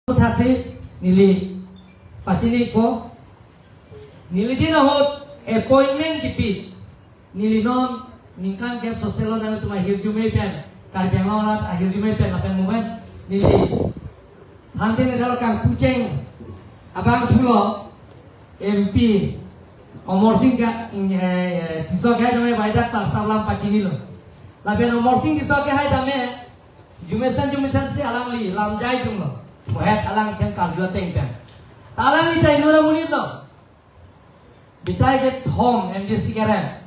Taksi nili pacini ko nili din ahot appointment kipit nili non ningkan ke sosial na tuma hirjume pen karbiang orat hirjume pen apen moment nili hante ne dal kan kucing abang fulo MP Omor Singh ka tisok hai dame baidak tar salam pacini lo laben Omor Singh tisok hai dame jumesan se alangli lam jai tum lo Muhat alang yang karjua tengkan. Alang ni cai nora munit lo. Betai ke thom MDC keren.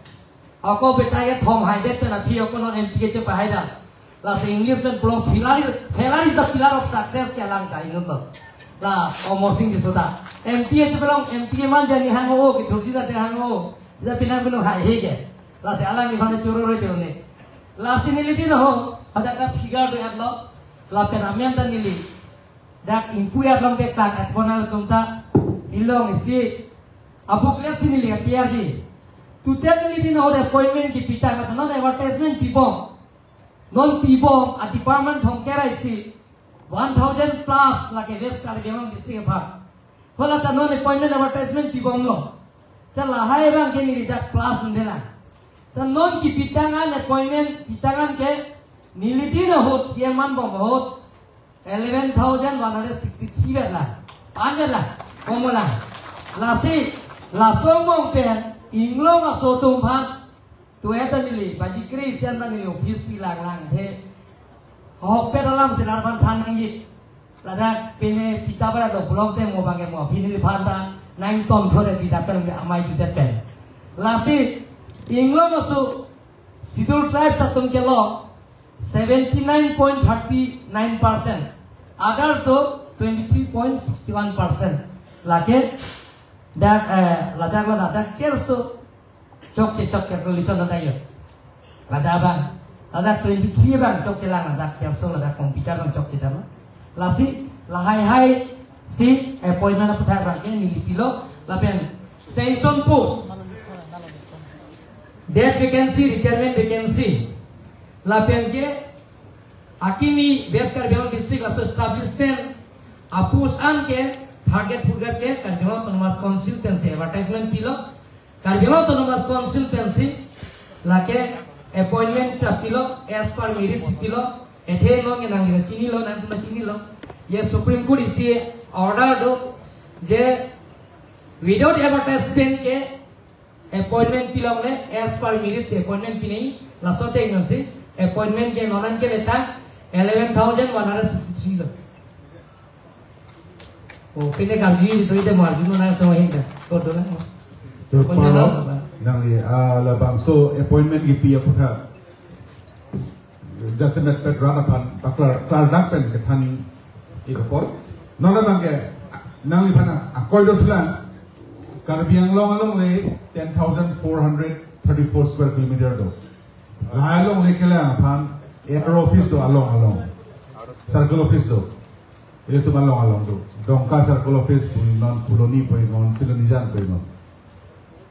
Aku betai ke thom haidet pun api aku non MPK cepa haidat. Las English pun belum failure is the pillar of success ke alang kai nuto. Lah Omor Singh disuda. MPK cepa long MPK man jadi hango ki thurdi da te hango. Ida pinar pun hai hege. Las alang ni bhane choro roi teone. Las niliti no ho ada ka figure do adlo. La penamian ta nili. Dak impuya long te tak atponal tumta ilong isi abuk lep sini lihat tiarji tutel ni din ode appointment ki pita ka non advertisement people non people a department thongkera isi 1000 plus lake res kar gemang disi bhag hola ta non appointment advertisement people lo chala hai bang ke ni dak plus undela ta non ki pitangan appointment pitangan ke niliti no hot siaman bom hot 11,163 lah, panjang lah, komulah. Lasi, lasong mong pen, inglong aso tumpan, tueta nili, bagi Kristen nili, ofisi lang the. Hope dalam sinarpan tanang jit, lada pene pita pada do belum te mau bangke mau, pini panta 9 ton thore tidak pen amai tidak pen. Lasi, inglong aso Sidul tribe satung kelo. 79.39%. Others though 23.61%. Lake that ladak lo ladak kerso chok ke tulisan natayo. Ladaban ladak 23 bang chok lang ladak kerso ladak komputer bang chok dama. Lasi lahai si appointment apa thak bang ni pilo lapen sanction post. That vacancy retirement vacancy. Lapian ke Akimi Beskar Biang district laso establishment apus an ke target ke Karbiang Autonomous Consultancy advertisement pilo Karbiang Autonomous Consultancy lake appointment pilo as per merit pilo ethe no nang chini lo nan chini lo ye Supreme Court isi order do je without advertisement ke appointment pilo le as per merit appointment pinai laso te nasi appointment ke nonan ke leta 11,163 lo. Oh, pine kami itu ide margin na to hinda. Kodo na. To paro nang li labang so appointment gi pia putha. Jasemet petrana pan paklar dak pen ke thani ikopor. Nona bang ke nang li pana akoi do thlan Karbiang long le 10,434 square kilometer do. Lai long le kela pan air office do along circle office do itu along do dongka circle office non puloni non silonijan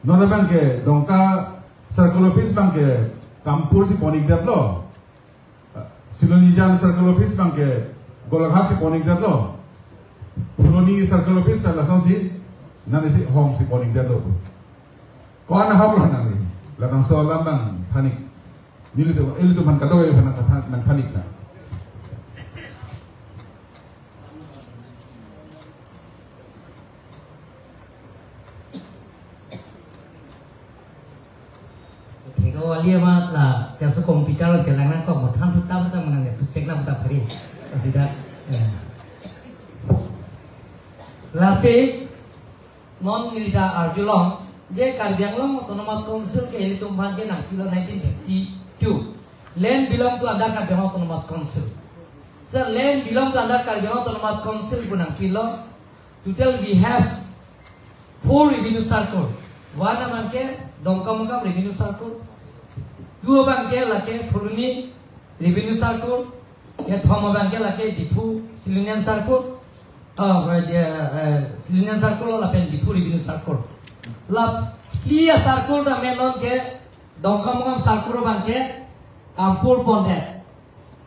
non bang ke dongka circle office bang ke kampur si ponik dat lo silonijan circle office bang ke golaghat si ponik dat lo puloni circle office la si nani si home si ponik dat lo ko ana hablo nani la nang so lambang panik itu man kadoy man panik na. Kalau dia mah lah, kalau komputer lo jalan nak kok, mau tahu kita mana tu cek nak kita beri, sudah. Lasi non milita arjulong, je Karbiang long Autonomous Council ke ini tumpan ke nak kilo 1952. Land belong to under Karbiang Autonomous Council. Sir, land belong to under Karbiang Autonomous Council punang kilo. Total we have 4 revenue circle. One among ke Dongkamukam revenue circle. 2 among ke lake Furuni revenue circle. Ke Thom among ke lake Difu Silunian circle. Silunian circle lapen Difu revenue circle. La Fia circle da menon ke Dongkamukam circle among ke Kampur Pondet.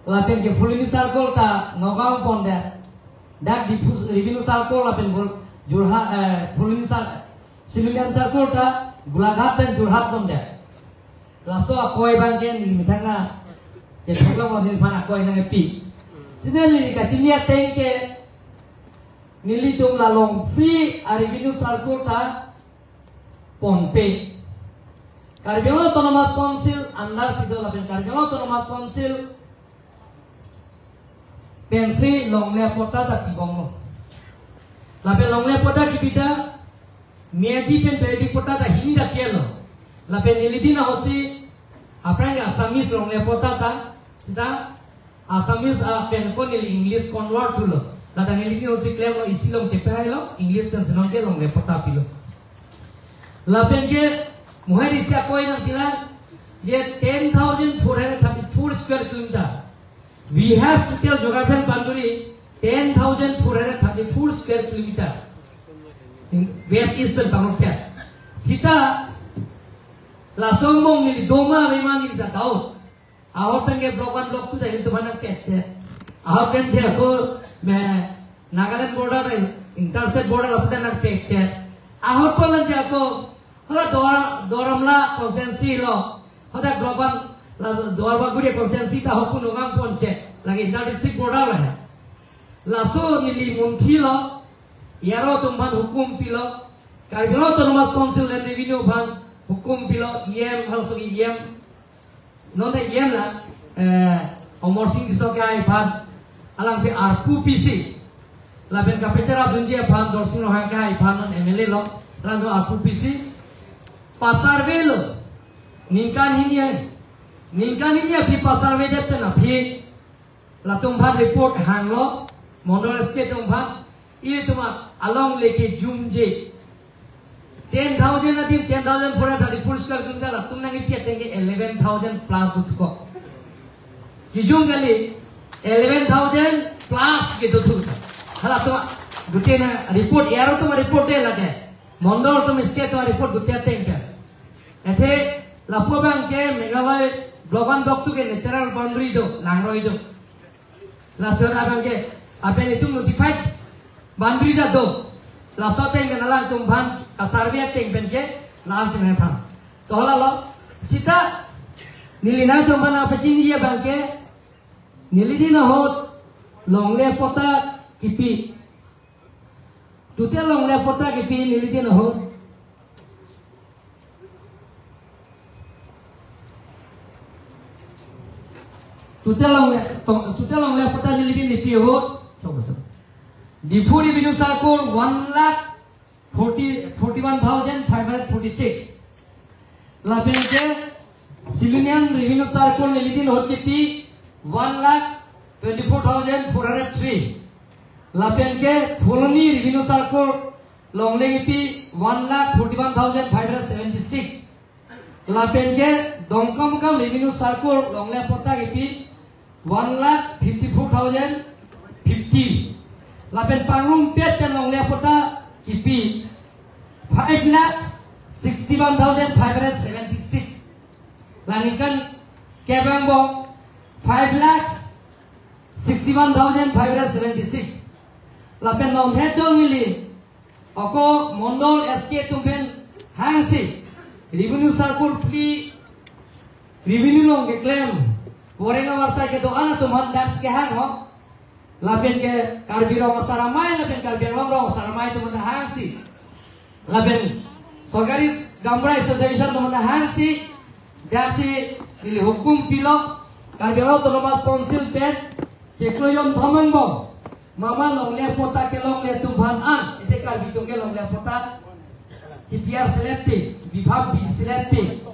Laten ke Furuni circle ta Nogam Pondet. dak di revenue circle lapen Jorhat Silunian circle ta Gulaghat dan Jorhat pun deh. Laso akoi bangken ni mitanga je thokla model pan akoi nang pi. Sinali ka chinia tengke nili tum la long free revenue circle ta Pompe. Karbiang Autonomous Council under sido lapen Karbiang Autonomous Council pensi longle pota ta tibong lapen longle pota kipita miadi pen pedi pota ta hinda pielo lapen nilidina hosi aprang Assamese longle pota ta sida Assamese pen ko nil English convert tulo latang nilidina hosi claim lo isilong tepailo English pen senong ke longle pota pilo lapen ke Muhari siya koi nang bilang ye 10,434 square kilometer. We have to tell geographical boundary 10,434 square kilometer. West East pen bangun pia. Sita lasong mong ni doma memang ni tahu. Awak pengen blok tu dah itu mana kece. Awak pengen dia ko Nagaland border interstate border apa nak kece. Awak pengen dia ko Hada doramla konsensi lo, hada global dorba gudi konsensi ta hopun ungang ponce, lagi inter district border lah. Laso nili munthi lo, yaro tumban hukum pilo, Karbiang Autonomous Council and Revenue ban hukum pilo, halso nonte lah, Omor Singh disokai ban, alang pe arpu PC, laben kapecara bunjia ban dorsing rohang kai ban MLA lo, lalu arpu PC. Pasar velo, ningkan ini api pasar velo tu na api, la tumban report hanglo, mondol sket tumban, ini tuma along leke jumje, 10,000 nanti 10,000 pura tadi full square kilometer la tum nangi piat tenge 11,000 plus utko, kijung kali 11,000 plus gitu tu, halah tuma gute na report, yaro tuma report deh lagi. Mondol tu misket tu report gutia tengka. Ete lapo bang ke Meghalaya blokan blok tu ke natural boundary do langroi do. Lasora bang ke apa itu notified boundary dah do. Laso teng kenalan tumban kasarvia teng ben ke langsung nepang. Tohla lo sita nilina tumban apa cini dia bang ke nilidi na hot longle pota kipi. Tutel longle pota kipi nilidi na hot. Tutel longle pota nilidi ni pi hot. Difu revenue circle 1,41,546. Lapen ke Silunian revenue circle nilidi hot kipi 1,24,403. Lapen ke Foloni revenue circle longle kipi 1,41,576. Lapen ke Dongkamkam revenue circle longle pota kipi 1,54,050. Lapen Pangrum Pet dan longle pota kipi 5,61,576. Lanikan Kebangbo 5,61,576. Lapen long headong mili oko mondol SK tumpen hangsi revenue circle pli revenue long ke claim Korenga warsa ke doana tuman das ke hang ho lapen ke Karbiro masaramai lapen Karbiang Long masaramai tuman hangsi lapen sorgari Gambrai Association tuman hangsi dasi ili hukum pilo Karbiang Autonomous Council pet cekloyon thamangbo mama longle pota ke longle tumban an ite Karbi ke longle pota kitiar selepi bibab bi selepi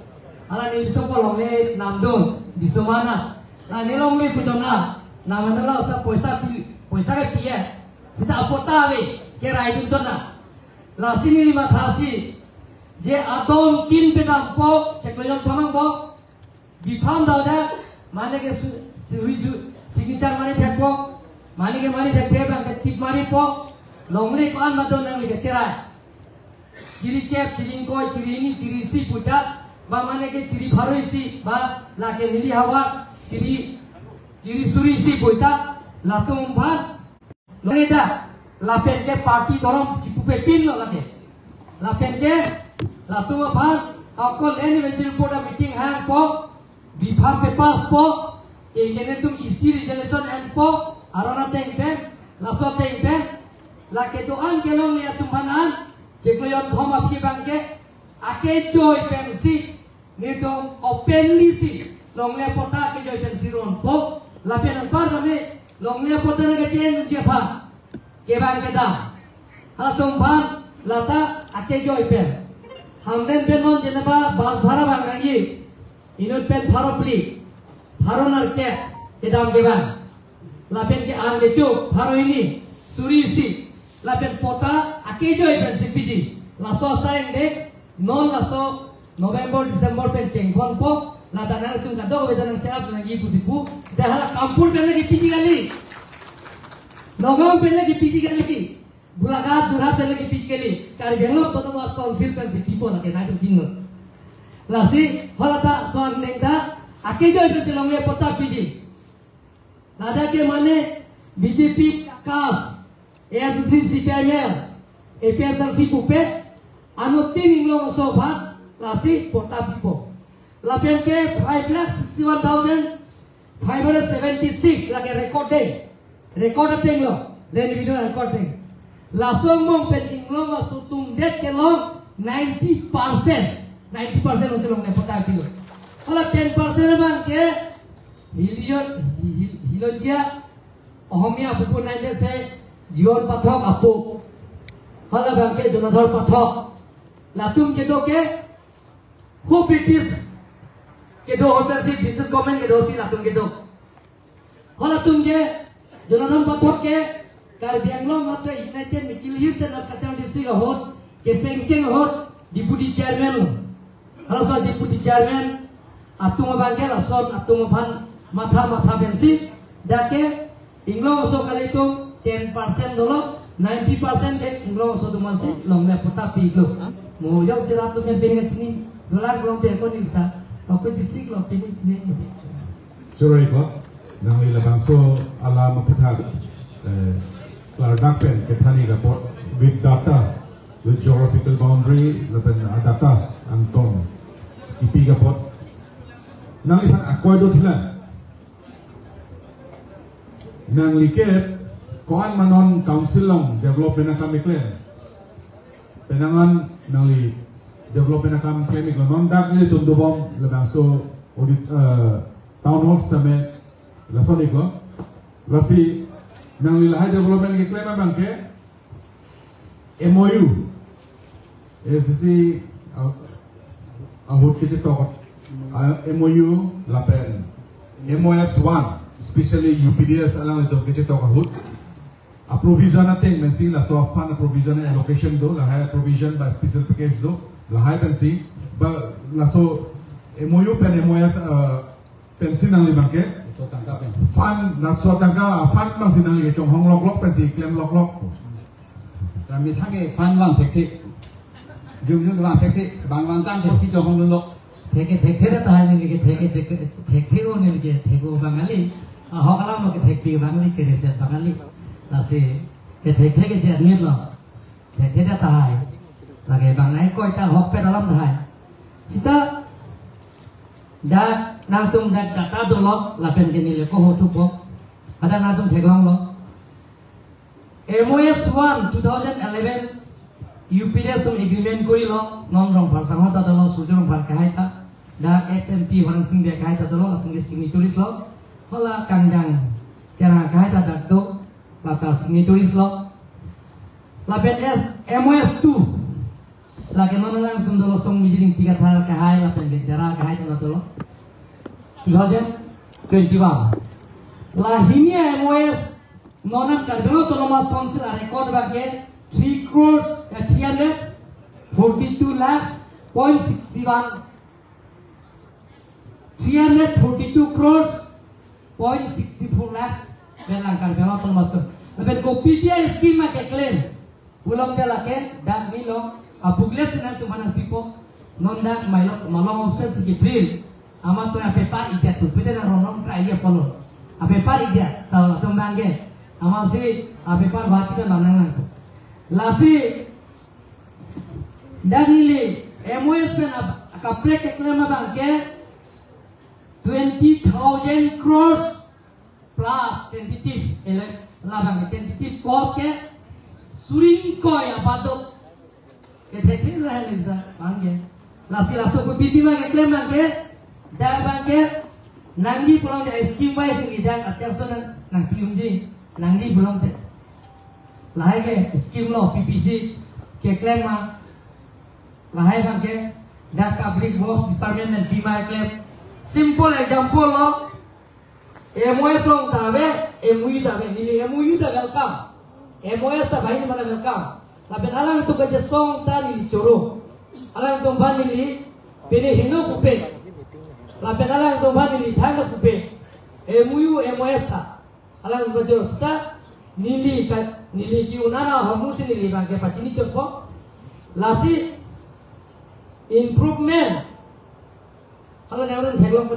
ala ni sopo longle namdon bisomana la ni longle putona namana la sa poisa ke pia sita apota we ke rai dutona la sini lima thasi je atom kin pedam po cekloyon thamangbo bifam dauda mane ke suiju signature mane thakpo mani ke mari thakte bang ke tip mari po longle ko an madon nang ke cerai ciri kep ciri ko ciri ini ciri si putat ba mane ke ciri bharoi si ba la ke nili hawa ciri suri si putat la tum bhat Loreda, lapen ke parti dorong cipu pepin lo lagi. Lapen ke, latu apa? Aku leni mencuri pada meeting hang po, bipar pepas po, ingin tum isi resolution hang po, arona tengpen, laso tengpen, laki doan kelong lihat tumpanan, kekloyon thom apki bangke, ake joy pensi, ni dong openly si, long lihat pota ke joy pensi ron po, lapen empar kami. Long liya po talaga chen jepa kebang kedam hala tumpan lata ake joy pen hamden penon jenaba bas bhara bangangi inut pen pharo pli pharo narke kedam kebang lapen ke am lechu pharo ini suri si lapen pota ake joy pen sipiji laso saeng de non laso November December pen chengkhon po lata nang tung kado wedan cerap lagi pusipu dah kampur pen lagi piji kali Nogam pen lagi piji kali bulaga durhat pen lagi piji kali kari belok to was council pen sipipo na kena tu jingo lasi holata soan nengda ake joy pen longye pota piji nada ke mane BJP kas ASC CPML APSRC pupe anu tin inglo sofa lasi pota pipo lapian ke 5,61,576 lagi recording lo then video recording lasong mong penting lo masutung det ke lo 90% lo silong ne pota kilo kalau 10% bang ke hilonjia ohomia buku nande se jion pathok apu kalau bang ke jonadhar pathok latum ke do ke who British के दो होटल से business government के दो सी लातुम के दो होला तुम के जोनाथन पाठक के कार बेंगलो मात्र यूनाइटेड निकिल हिल्स एंड कचन डिस्ट्रिक्ट होत के सेंचेंग होत डिप्टी चेयरमैन होला सो डिप्टी चेयरमैन आतुम बांगे लासो आतुम फान माथा बेंसी दाके इंग्लो सो कले तो 10% दोलो 90% के इंग्लो सो तुमन से लोंगले पता पीलो मो यो सिरा तुम पेंगे चिनी डॉलर ग्रोम ते को निता Apa disik lo ini. Sorry ko, nang ilabang so ala maputhag Clardapen kethani report with data, with geographical boundary, laban data angtong ipi report. Nang ipan akoy do thila. Nang liket koan manon council long development kami claim. Penangan nang li development akam claiming non dak ni tundu bom lebang so audit town hall same la so niklo lasi nang lilah development ke claim bang ke MOU SC ahut ke to MOU lapen MOS 1 especially UPDS alang itu ke to ahut a provision ating mensing la so fund provision and allocation do la higher provision by special package do lahai pensi ba laso MOU pen MOS pensi nang limang ke fan nak so tangka fan bang sinang ke chong hong lok pensi claim lok kami thage fan bang thek jung bang thek bang tang thek si chong hong lok thek ra ta ni ke thek o ni ke thek o bangali hokala mo ke thek pi bangali ke reset bangali lasi ke thek ke ni lo thek ra ta lagi bang naik koi ta hok pe dalam thai sita da nang tum da data do lo lapen ke ni le ko hotu po ada nang tum theglang lo MOS 1 2011 UPDS tum agreement koi lo non rong par sang hota lo sujong par kahai ta da SMP warang sing de kahai ta lo latung ke signatories lo hola kandang kera kahai ta dak do lata signatories lo lapen MOS 2 lagi mana lang tum dolo song mijiring 3 thar kahai la pen jara kahai tum dolo 2021 la hinia MOS nona karbelo to mas council record bage 3 crores 342 lakhs 0.61 342 crores 0.64 lakhs belang karbelo to mas tapi ko PPI scheme ke claim ulang dia lake dan milo apuglet sinan tu mana pipo nonda malong option si April ama tu ape par ida tu pede na ronom pra ia polo ape par ida tahu tu bangge amasi apepar bati kan banangan lasi danili MOS pen kaplek eklema bangke 20,000 crores plus tentative labang tentative cost ke suring ko ya padok ke teknik lah ni bangke lasi laso ko pipi ma eklema ke dah bangke nangdi pulang di scheme wise ni dan atyaso nang tiumji nangdi pulang te lahai ke scheme lo PPC ke eklema lahai bangke dah public works department dan bima eklem simple example lo MOS long tabe MOU tabe ni MOU ta welcome MOS ta bhai mana welcome tapi alang tu kerja song ta ni coro alang tu ban ni pene hino kupe tapi alang tu ban ni thang kupe MOU MOS ta alang kerja sta nili ki unara hamu se nili bangke pachini chopo lasi improvement kalau orang teglong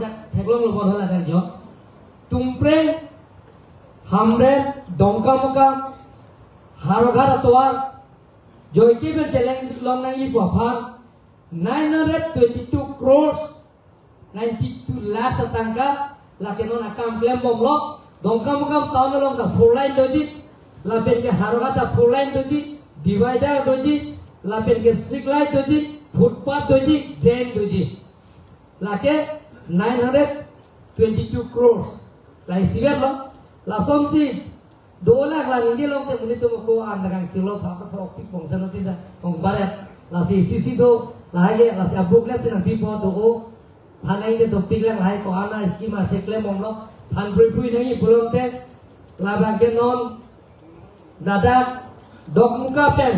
lebor hala kan jo tumpre hamre dongka muka harogar atwa joiki be challenge long nang yi phan 922 crores 92 lakhs tangka lakenon akam claim bomlo dongka muka taun long ka 4 line doji lapen ke harogar ta 4 line doji divider doji lapen ke street light doji footpath doji drain doji lake 922 crores lai sigar lo la somsi 2 lakh la hindi long te muni to ko andagang kilo pa ko tik bong sa noti da bong baret la si sisi do la ye la si abuklet sin pipo do ko hanai de do piklang lai ko ana schema se klem om lo han pui nai bulong te la bangke non dada dok muka pen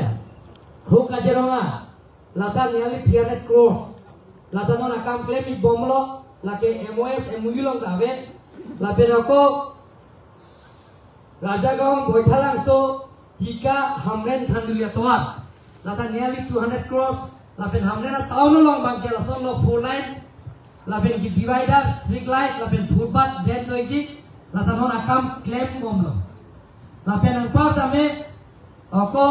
ho ka jeronga lata nearly 300 crores lata non akam claim i bomlo lake MOS MOU long kabe lape roko raja gong boithalang so tika hamren thanduya toar lata nearly 200 crores lape hamren taun long bangke lason lo 4 line lape ki divider street light lape footpath dead loiki lata non akam claim bomlo lape nang par tame oko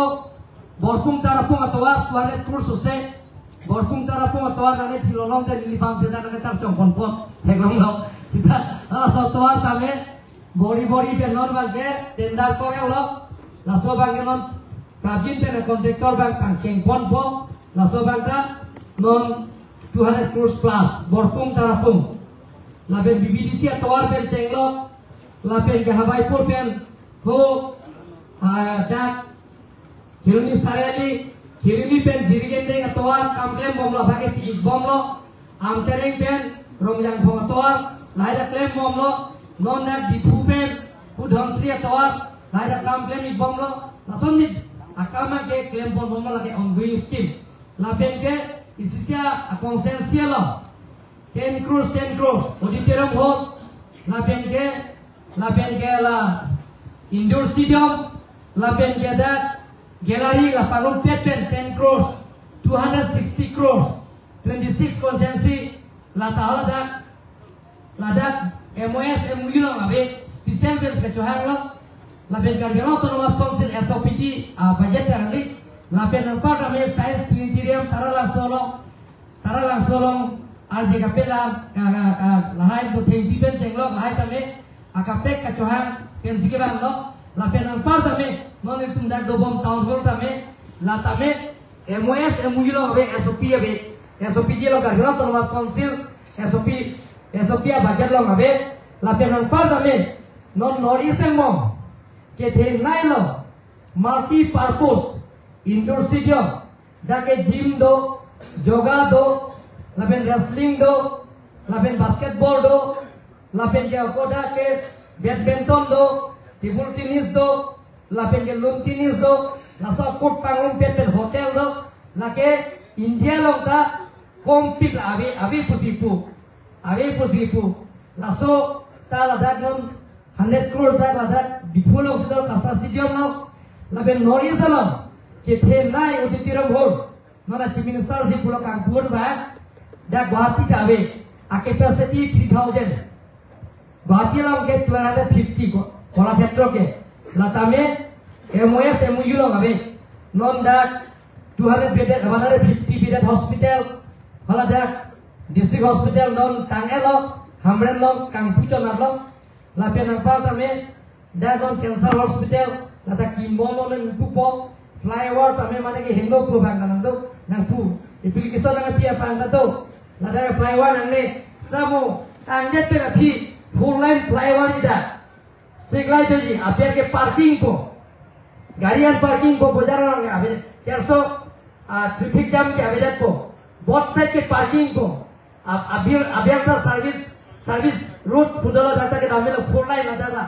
borpung tarapung atwa 200 crores use borpung tarapung atwa nane silolong te lilipang sida nane tar chongpon pon teglong lo sida so toar tame bori pe non bangke tendar ko lo laso bangke non kabin pe kontraktor bang kangkeng pon po laso bangka non 200 crores plus borpung tarapung laben BBDC atwar pen cenglo laben ke hawaipur pen ho dak Hilmi Sareli, Hilmi pen jirigende atwar kamklem bomlo bage tig bomlo amtereng pen rongjang bom atwar laida klem bomlo non na dipu pen udhong sri atwar laida kamklem i bomlo nasonni akama ke klem bomlo lage ongoing scheme laben ke isisia konsensia lo 10 crores auditorium hall laben ke la indoor stadium laben ke dat Gallery la palung pepen 10 crores 260 crores 26 konsensi la taala dak MOS MOU lo abe special bes kecuali lo la ben karbiano autonomous council SOPT budget terali la ben nampak kami science planetarium tara langsung arji kapela lahai do tei ben senglo lahai tame akapek kecuali pensikiran lo la ben nampak tame non itu dak dobom town hall tame la tame MOS MOU lo abe SOPT lo karbiano autonomous council SOP budget lo abe la ben nampak tame non norisemo ke the nailo multi purpose indoor stadium dake gym do yoga do laben wrestling do laben basketball do laben ke okoda ke badminton do table tennis do laben ke lawn tennis do lasa court pangung peten hotel do lake India lo ta komplit abi pusipu laso ta ladak non 100 crores dak ladak dipulo sudah kasa stadium lo laben nori salam ke the nai auditorium hall nona chief minister si pulo kampur ba da Guwahati kabe a capacity 3000 Guwahati lo ke 250 kola petro ke Latame MOS MOU lo ngabe non that 200 bedded 150 bedded hospital hala that district hospital non Kangelo Hamren lo Kangpucho na lo lape nang tame that non cancer hospital lata Kimbono nang pupo flyover tame mane ke hendo pro bang nang do nang pu application nang pia pang do lata flyover nang ne samo tangget pe rapi full line flyover ida Seglai jadi, apa ke parking ko, garian parking ko bajar orang apa, 400 traffic jam ke apa ko, both side ke parking ko, abiar ta service route pudala jata ke dalam full line ada ta,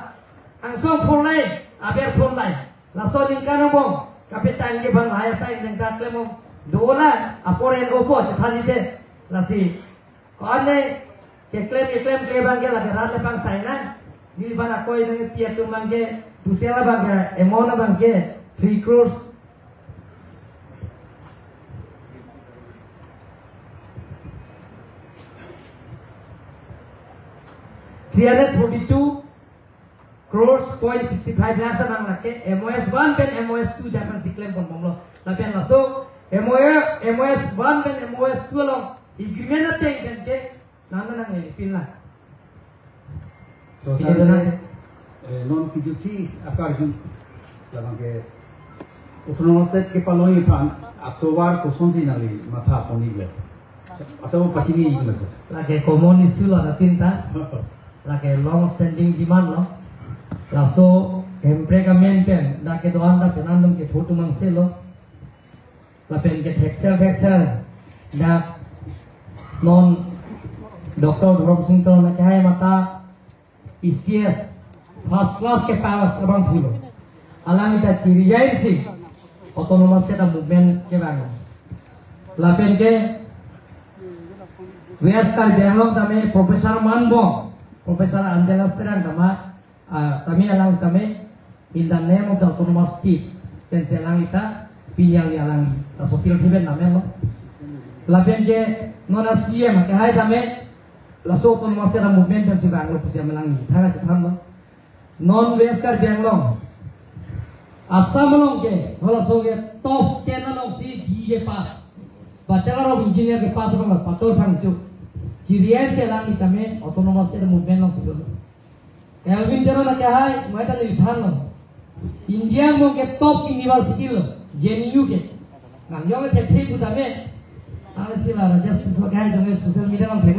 langsung full line, abiar full line, langsung ingkar nambong, kapitan ke bang ayah saya yang tak lemo, dola, aporen opo, cethan itu, lasi, kau ane ke klaim bang ke lagi rata bang saya di mana kau ini tiap tu bangke, tutela bangke, emona bangke, 3 crores. $342 crores, 0.65 lakhs nang lake, MOS 1 dan MOS 2 jangan si klaim pun monglo. Tapi yang masuk MOS 1 dan MOS 2 long, agreement nanti kan ke, nana nang ini pinlah. So non kijuti akar jun dalam ke autonomous state ke paloi pan Oktober ko sonti nali matha poni le atau patini ini mas lagi common issue lah tinta lagi long standing demand lo laso employment pen lagi doan da penandum ke photo mangse lo lapen ke texel da non Dr. Robinson na kahai mata PCS first class ke pawas abang fulo alang ita ciri jair si autonomous ke movement ke bang lapen ke Westar Benglong tame Profesor Manbong Profesor Angela Sterang tama kami alang tame in the name of the autonomous state dan selang ita pinyang alang so pil tiben namen lo lapen ke nona CM ke hai tame laso autonomous ke movement dan si Banglo pusia melangi thana ke thamlo non Westar Benglong Assam long ke hola so ke top 10 long si BA pass Bachelor of Engineer ke pass bang pator phangchu Chirian se lang itame autonomous ke movement long sigolo Elvin Jero na kahai maita ni thanlo India mo ke top university lo JNU ke ngamyo ke thei putame Alasila just so kahai jome social media long thei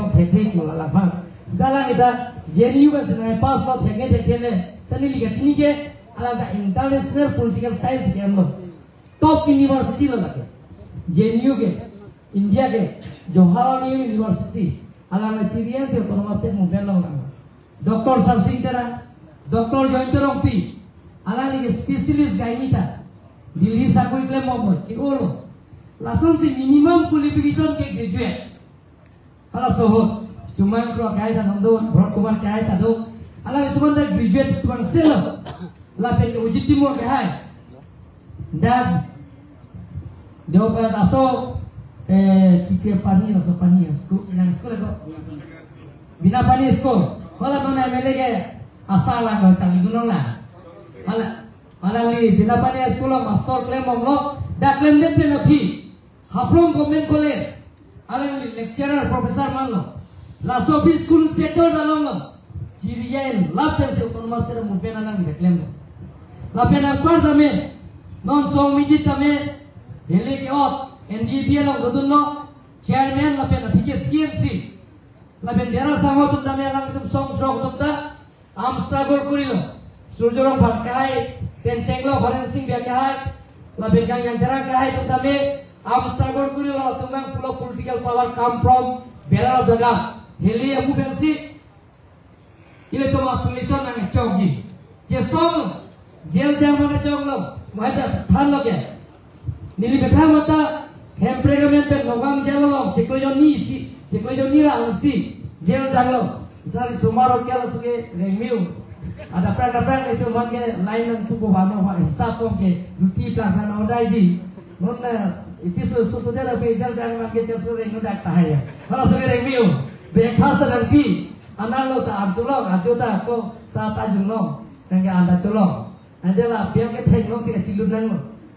ko la phang sidala kita JNU ka jena pass lo thenge sani liga sini ke ala international political science ke amlo top university lo lake JNU ke India ke Jawaharlal University ala Chirian se autonomous movement lo Dr. Sarsing Tera Dr. Jointerong P ala ni specialist gainita Dili sakoi klaim mo ikolo langsung si minimum qualification ke graduate ala sohot cuma kro kai ta nando brot kumar kai ta do ala itu benda graduate tuan selo la pe uji timo kai dan do pa taso kike pani no so pani school nang school ko bina pani school wala mana melege asala ko tali gunong na ala li bina pani school master claim mo da claim de na phi Haplong Government College ala li lecturer professor manlo la so bi school inspector dalong Chirian lapen se autonomous se movement nang de claim lapen akbar tame non so miji tame hele ke op NDP lo godunno chairman lapen apike CMC lapen dera sango tum tame lang tum song jog tum ta am sagor kurilo surjorong bangkai tencenglo forensik biakai lapen kang yang dera kai tum tame am sagor kurilo tumang pulo political power come from bera daga hele abu bensi ile to solution nang chowgi je song jel jamane chonglo mahada thanlo ke nili betha mata Hempregament pe nogam jalo chekojoni si chekojoni la si jel jalo sari sumaro kala suge remiu ada pra itu manke lain tubuh bano ha hisap ke duti plan na odai di nonna episode sutudera pe jel jalo manke chesure ngoda tahaya hala suge remiu be khasa nanti analo ta abdullah ajuda ko sa tajungno nangge anda colong adalah biang ke tengok ke cilun nang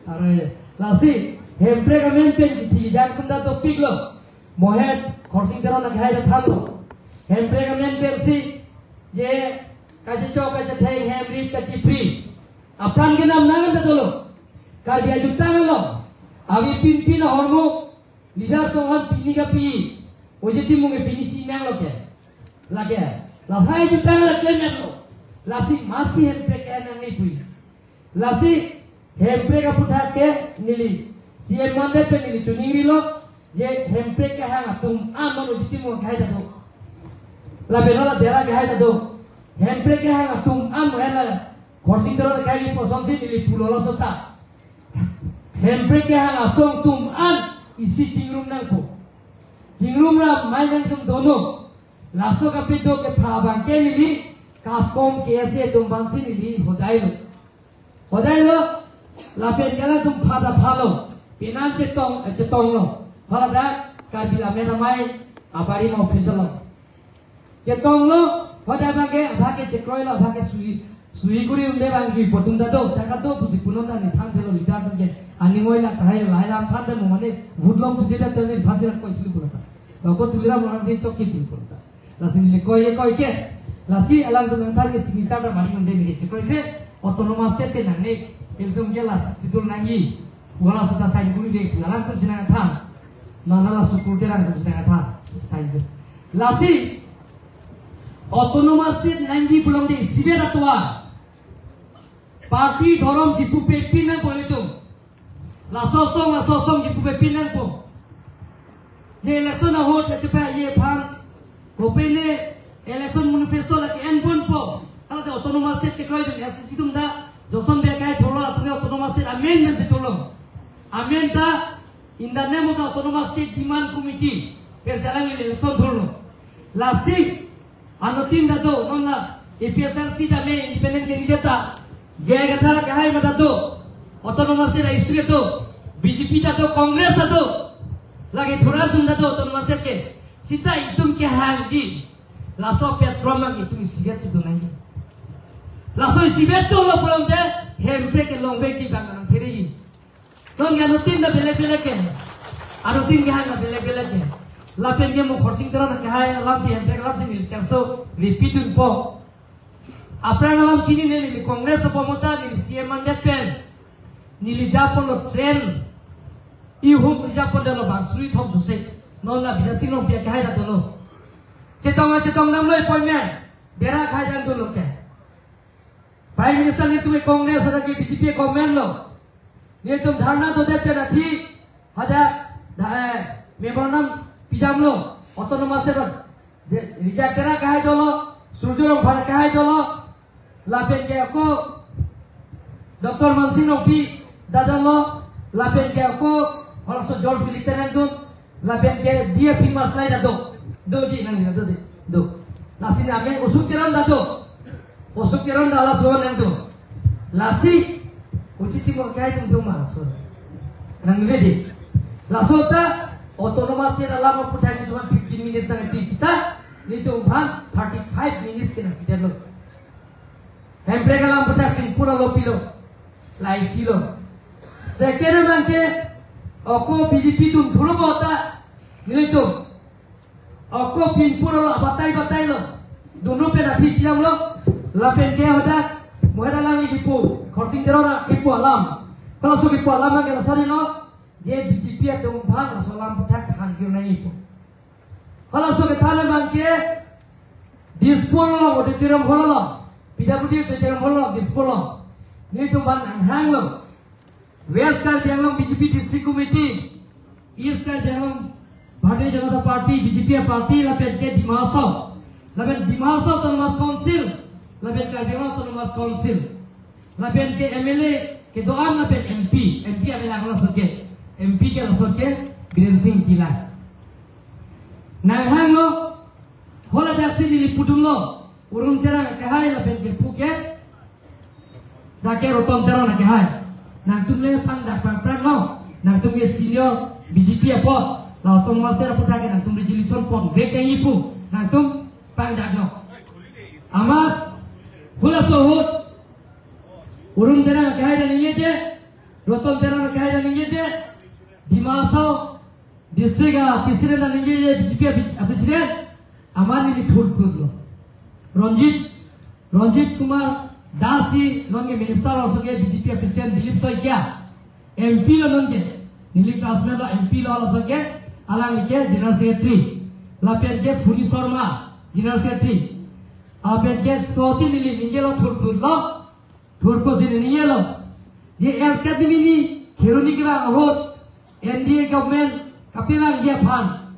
are lasi hempre kamen pen ki jan kunda to piglo mohet khorsing tero nak hai thalo hempre kamen pen si je kaje chok kaje theng hemri kaje free apran ke nam nang ta dolo ka dia juta ngalo awi pin hormo lidar to on pini ka pi ojeti munge pini sinang lo ke lage la hai juta ngalo ke melo lasi masih hempre ke nang ni pui lasi hempre ka putha ke nili sian mande pe nili tuningi lo je hempre ke hanga tum amon ojeti mo khai da do la benola dera ke hai da do hempre ke hanga tum am hela khorsing tero kai po somsi nili pulola sota hempre ke hanga song tum an isi jingrum nang po jingrum ra mai nang tum dono laso ka pe do ke phabang ke nili kaskom ke ase tum bangsi nili hodai lo la pen kala tum phada phalo pinan chetong lo phala da ka bila me ramai apari ma official lo chetong lo hodai bage chekroi lo bage sui guri unde bangi potung da do taka do busi punon da ni thang thelo lidar dun ke ani ngoi la khai lai ram phan da mo mane budlong tu deta tele phasira koi chili purata ba ko tulira mo han to ki tin purata la sin le koi ke la si alang dun thang ke sinita da mari unde ni chekroi ke autonomous state ke nang ne iltum ke la sidul nangi wala suta sai guri de nalang tu sinang thang nana la sukur de rang tu sinang thang sai la si autonomous state nangi belum di sibera tua parti dorom jipu pimpinan boleh tu la sosong jipu pimpinan po ye election na hot cepat ye pan kopene election manifesto la en pun po kalau tu autonomous state cekroi tu sistem da joson be kai thola tu autonomous state amendment se tolong amend da in the name of the autonomous state demand committee per jalan election tholo la si anotin da do nonna EPSRC da me independent candidate jaya gathara kahai mata do autonomous state isu to BJP da do Congress da do lagi thora tum da do autonomous state ke sita itum ke hanji laso petroma ke tum sigat se do nai laso sigat to lo problem je hempe ke longbe ki bangan pheri ton ya notin da bele ke anotin ke hanga bele ke la penge mo khorsing tera na kahai lam si hempe lam si nil terso repeat un po apra ngalam chini ne ni Congress pamota ni CM mandat pen ni japon lo tren i hum japon da lo bang sui thom duse non la bida sing lo pia khai da to lo chetong nam lo appointment dera khai jan to lo ke prime minister ne tume Congress ra ke BJP government lo ne tum dharna to dete na thi hada memorandum pidam lo autonomous se reject dera khai to lo surjorong bhar khai to lo lapen ke ko Dr. Mansino P dadalo lapen ke ko also George Military dun lapen ke dia pimas lai dado do di nang do lasi ame usuk kiran dala so nang do lasi uciti mo kai tum ma so nang ledi lasota autonomous se dalam putai tu 15 minutes nang tisita ni tu bhan 35 minutes ke nang pidalo hempre kalam putak pin pura lopilo lai silo second banke oko BJP tum thuro bota nilito oko pin pura batai lo dono pe rafi piam lo la pen ke hoda mohera lang ipu khorsing terora ipu alam kalau so ipu alam ke sari no je BJP tum bhan salam putak hankir nai ipu kalau so ke thale banke dispolo auditorium holo PWD itu jangan bolong dispolong. Ini tu ban anghang lo. West kan jangan BJP district committee. East kan jangan Bharatiya Janata Party BJP party lapet ke Dimaso. Lapet Dimaso autonomous council. Lapet ke Dimaso autonomous council. Lapet ke MLA ke doan lapet MP adalah kalau soke. MP ke soke Green Singh Tila. Nanghang lo. Hola daksi di pudung lo. Urung tera kahai la pen ke Phuket dake rotom tera na kahai nang tumle sang dak pran no nang tumle senior BJP apa la tom master puta ke nang tum resolution pon ve ke ipu nang tum pang dak no amat hula sohut urun terang kahai dan ini je, roton terang kahai dan ini je, dimasuk district presiden dan ini je, DPP presiden, aman ini thul lo. Ranjit Kumar Dasi nonge minister also ke DPP presiden Dilip Soikia, MP lo nonge, Nili Klasmen lo MP lo also ke, alang ke general secretary, lapian ke Funi Sharma general secretary, apian ke Soti Nili ninge lo thul lo. Thurko sini ni lo, ye academy ni kheruni kira ahot, NDA government kapilang dia pan,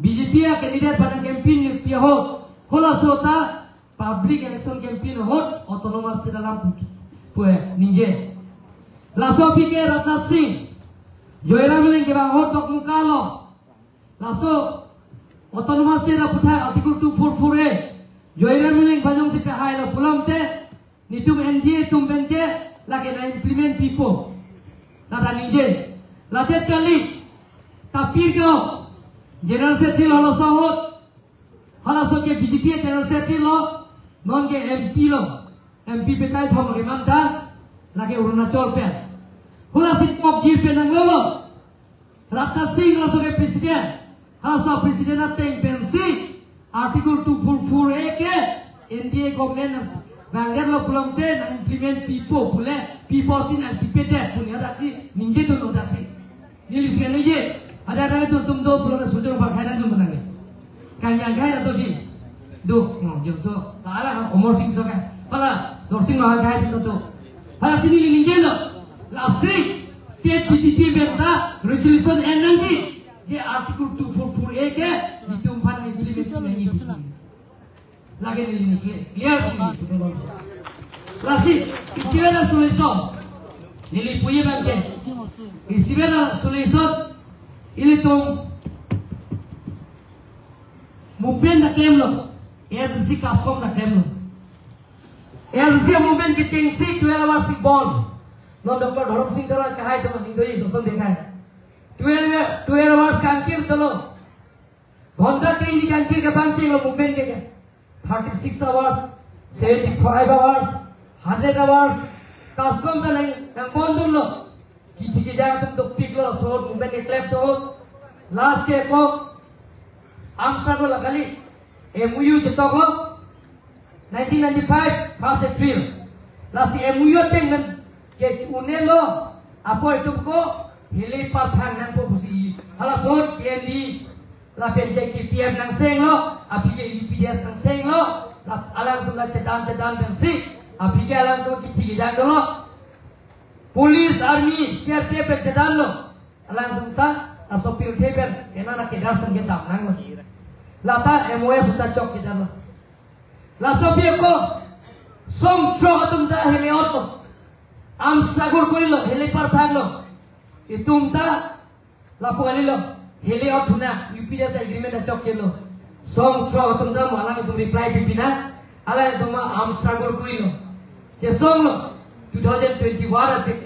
BJP ya candidate pada campaign dia hot, hola sota public election campaign hot, autonomous dalam puai ninje, laso pikir Ratnat Singh, Joiram ni kira hot tok muka lo, laso autonomous dalam putai artikel 244A, Joiram ni bajong si pihai lo pulang te. Ni tum NDA tum bente lagi na implement people. Nada nije. Latet kali tapir kau general secretary lo sahut. Hala soke BJP general secretary lo non ke MP lo. MP petai thom ke manta lagi Arunachal pe. Hula sit pop jir pe nang lo. Ratnat Singh lo soke presiden. Hala so presiden ateng pensi article 244A ke NDA government Banggar lo pulang te na implement people sin and people te punya ada si ninje tu ada si ni lihat ni je ada tu tum do pulang sudah berkhairan tu menang kan yang kaya atau di do jom so tak ada umur sing so kan pala dorsing mahal kaya tu pala sini ninje lo lastri state BJP benta resolution nanti je artikel 244A ke ditumpan implement ni lagi ni clear sih. Lasi, istilah solution. Nili punya bangke. Istilah solution ini tu movement nak claim lo. SC kaskom nak claim lo. SC movement ke chengsi 12 hours bond. No Dr. Dharam Singh Tara kahai tu ni doi dosan dekai. 12 hours kankir tu lo. Honda ke ini kankir ke bangke lo movement ke. 36 hours, 75 hours, 100 hours, kaskom ta nahi, yang bondul lo, kisi ke jangan tum dok pik lo, so movement ke clap to, last ke ko, amsa ko lagali, MOU jito ko, 1995 first April, last MOU teng ke unelo, apo itu ko, hili parthang nang po busi, hala so KND lapian JKPM nang seng lo, api ke EPDS nang seng lo, alang tu lah cedan nang si, api ke alang tu kisi kejan lo, polis army CRPF cedan lo, alang tu ta, asopir teber, kena nak kedar sang kedam nang lo, lata MOS sudah cok kejan lo, la sopir ko, som cok atum ta hele auto, am sagur koi lo, hele parthang lo, itum ta, lapu kali lo. Hele out na UPDS agreement na stock kelo song tro tum da malang tum reply pipina ala tum am struggle kuilo je song lo 2021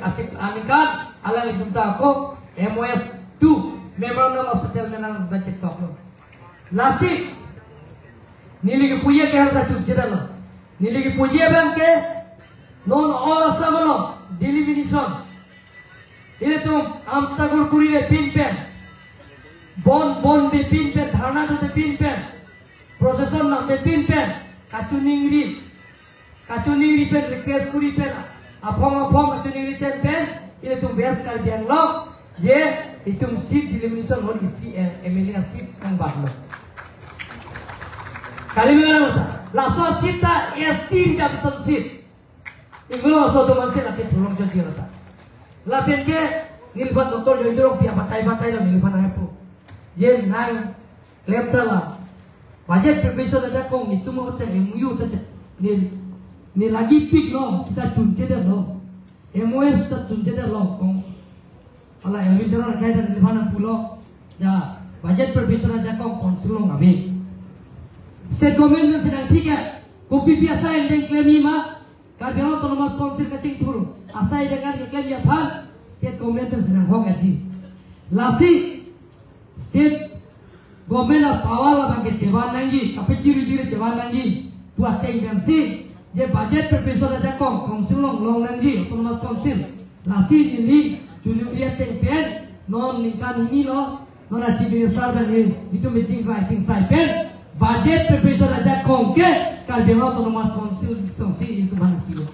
acik amikan ala tum ta ko MOS 2 memorandum of settlement na budget tok lo lasi nili ke puye ke harta chuk jeda lo nili ke puye bang ke non all samalo delimination ile tum am struggle kurile pin pen bon de pin pen dharna de pin pen procession na de pin pen kachuningri pen request kuri pen apong kachuningri pen ile tum bes kar diang lo ye itum seat delimination hol isi MLA seat kang bahlo kali mela nota laso seat ta ST jam son seat iglo so to manse lati tulong jodi nota la pen ke nilban doktor joidro pia batai lo nilban hapo ye nang leptala budget preparation ada kong ni tumo hotel MOU ta ni lagi pik lo kita chunje de lo MOS ta chunje de lo kong ala elvin dora kai da nilbana pulo ya budget preparation ada kong konsul lo ngabe state government sedang tiga kopi biasa yang klaim ma karena autonomous council kecing turu asai dengan klaim ya pan state government sedang hong ati lasi state government power la bangke cewan nangi kape ciri-ciri cewan nangi buat tengansi je budget preparation aja council long nanji autonomous council nasi ini Julius Tengpen non lingkan ini lo non chief minister dan itu meeting sai pen budget preparation aja ke kalau autonomous council songsi itu mana kilo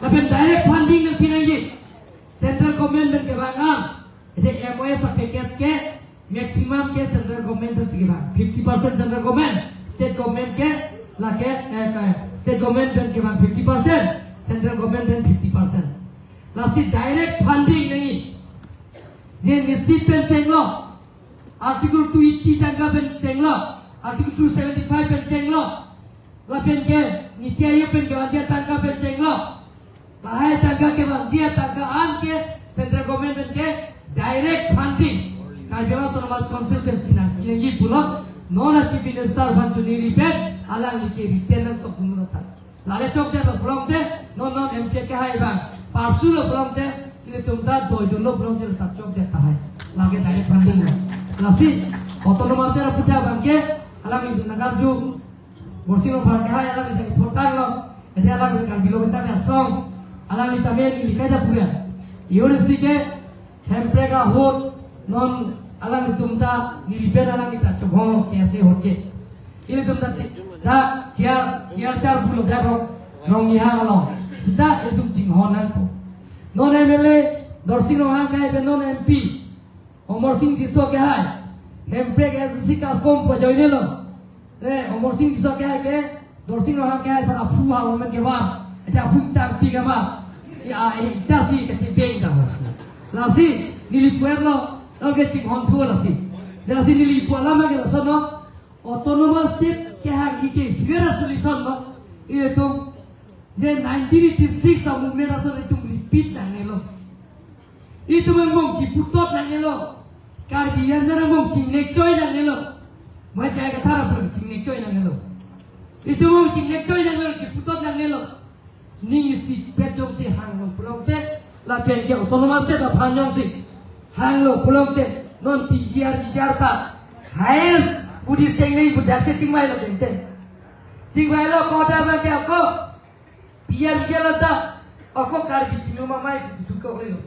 tapi direct funding yang pinangi central government dan kebangan jadi MOS package ke maximum ke central government dan sekitar 50% central government state government ke lake state government dan ke 50% central government dan 50% Nasi direct funding नहीं ये निश्चित पेन चेंगलो आर्टिकल 280 तंगा पेन चेंगलो आर्टिकल 275 पेन चेंगलो लापेन के नीति आयोग पेन के वाजिया तंगा पेन चेंगलो बाहर तंगा के वाजिया तंगा आम के सेंट्रल गवर्नमेंट पेन के डायरेक्ट फंडिंग कार्यालय autonomous council पेन सिना ये पुलो नॉन चीफ मिनिस्टर बंचुनी पेन अलग लिखे रिटेनर तो पुनो था लाले चौक दे पुलों दे नॉन एमपी के हाई बांग parsu lo belum deh ini tunda dojo lo belum deh tak cok deh tahan lagi dari funding nasi otonomas era puja bangke alam itu nagar ju borsi lo bangke hai alam itu portal lo jadi alam itu kan bilo kita song alam itu men ini kaja punya university ke temprega hot non alam itu tunda nilibet alam kita coba kaise hoke ini tunda dah ciar bulo dah rong iha lo sudah itu jinghonan ko non MLA dorsing orang kaya non MP Omor Singh diso ke hai MP ke sika kom pajoine lo Omor Singh diso ke hai ke dorsing orang kaya para fuha omen ke wa eta punta piga ma ya dasi ke cibeng da lasi nili puerlo lo ke jinghon thu lasi lasi nili puala ma ke sono autonomous state ke ha ke sivera solution lo itu je 1986 amu mera so itu repeat nangelo itu mengom ciputot nangelo karbian nara mom cingnek coy nangelo mai jaya kathara pun cingnek coy nangelo itu mom cingnek coy nangelo ciputot nangelo ni si pedok si hanglo pulongte la pen ke autonomous se da phanjong si hanglo pulongte non PCR ta highest budi sengai budak se tingmai lo tente tingmai lo kota ma ke ko biar lata aku karbi cinu mamai suka oleh lo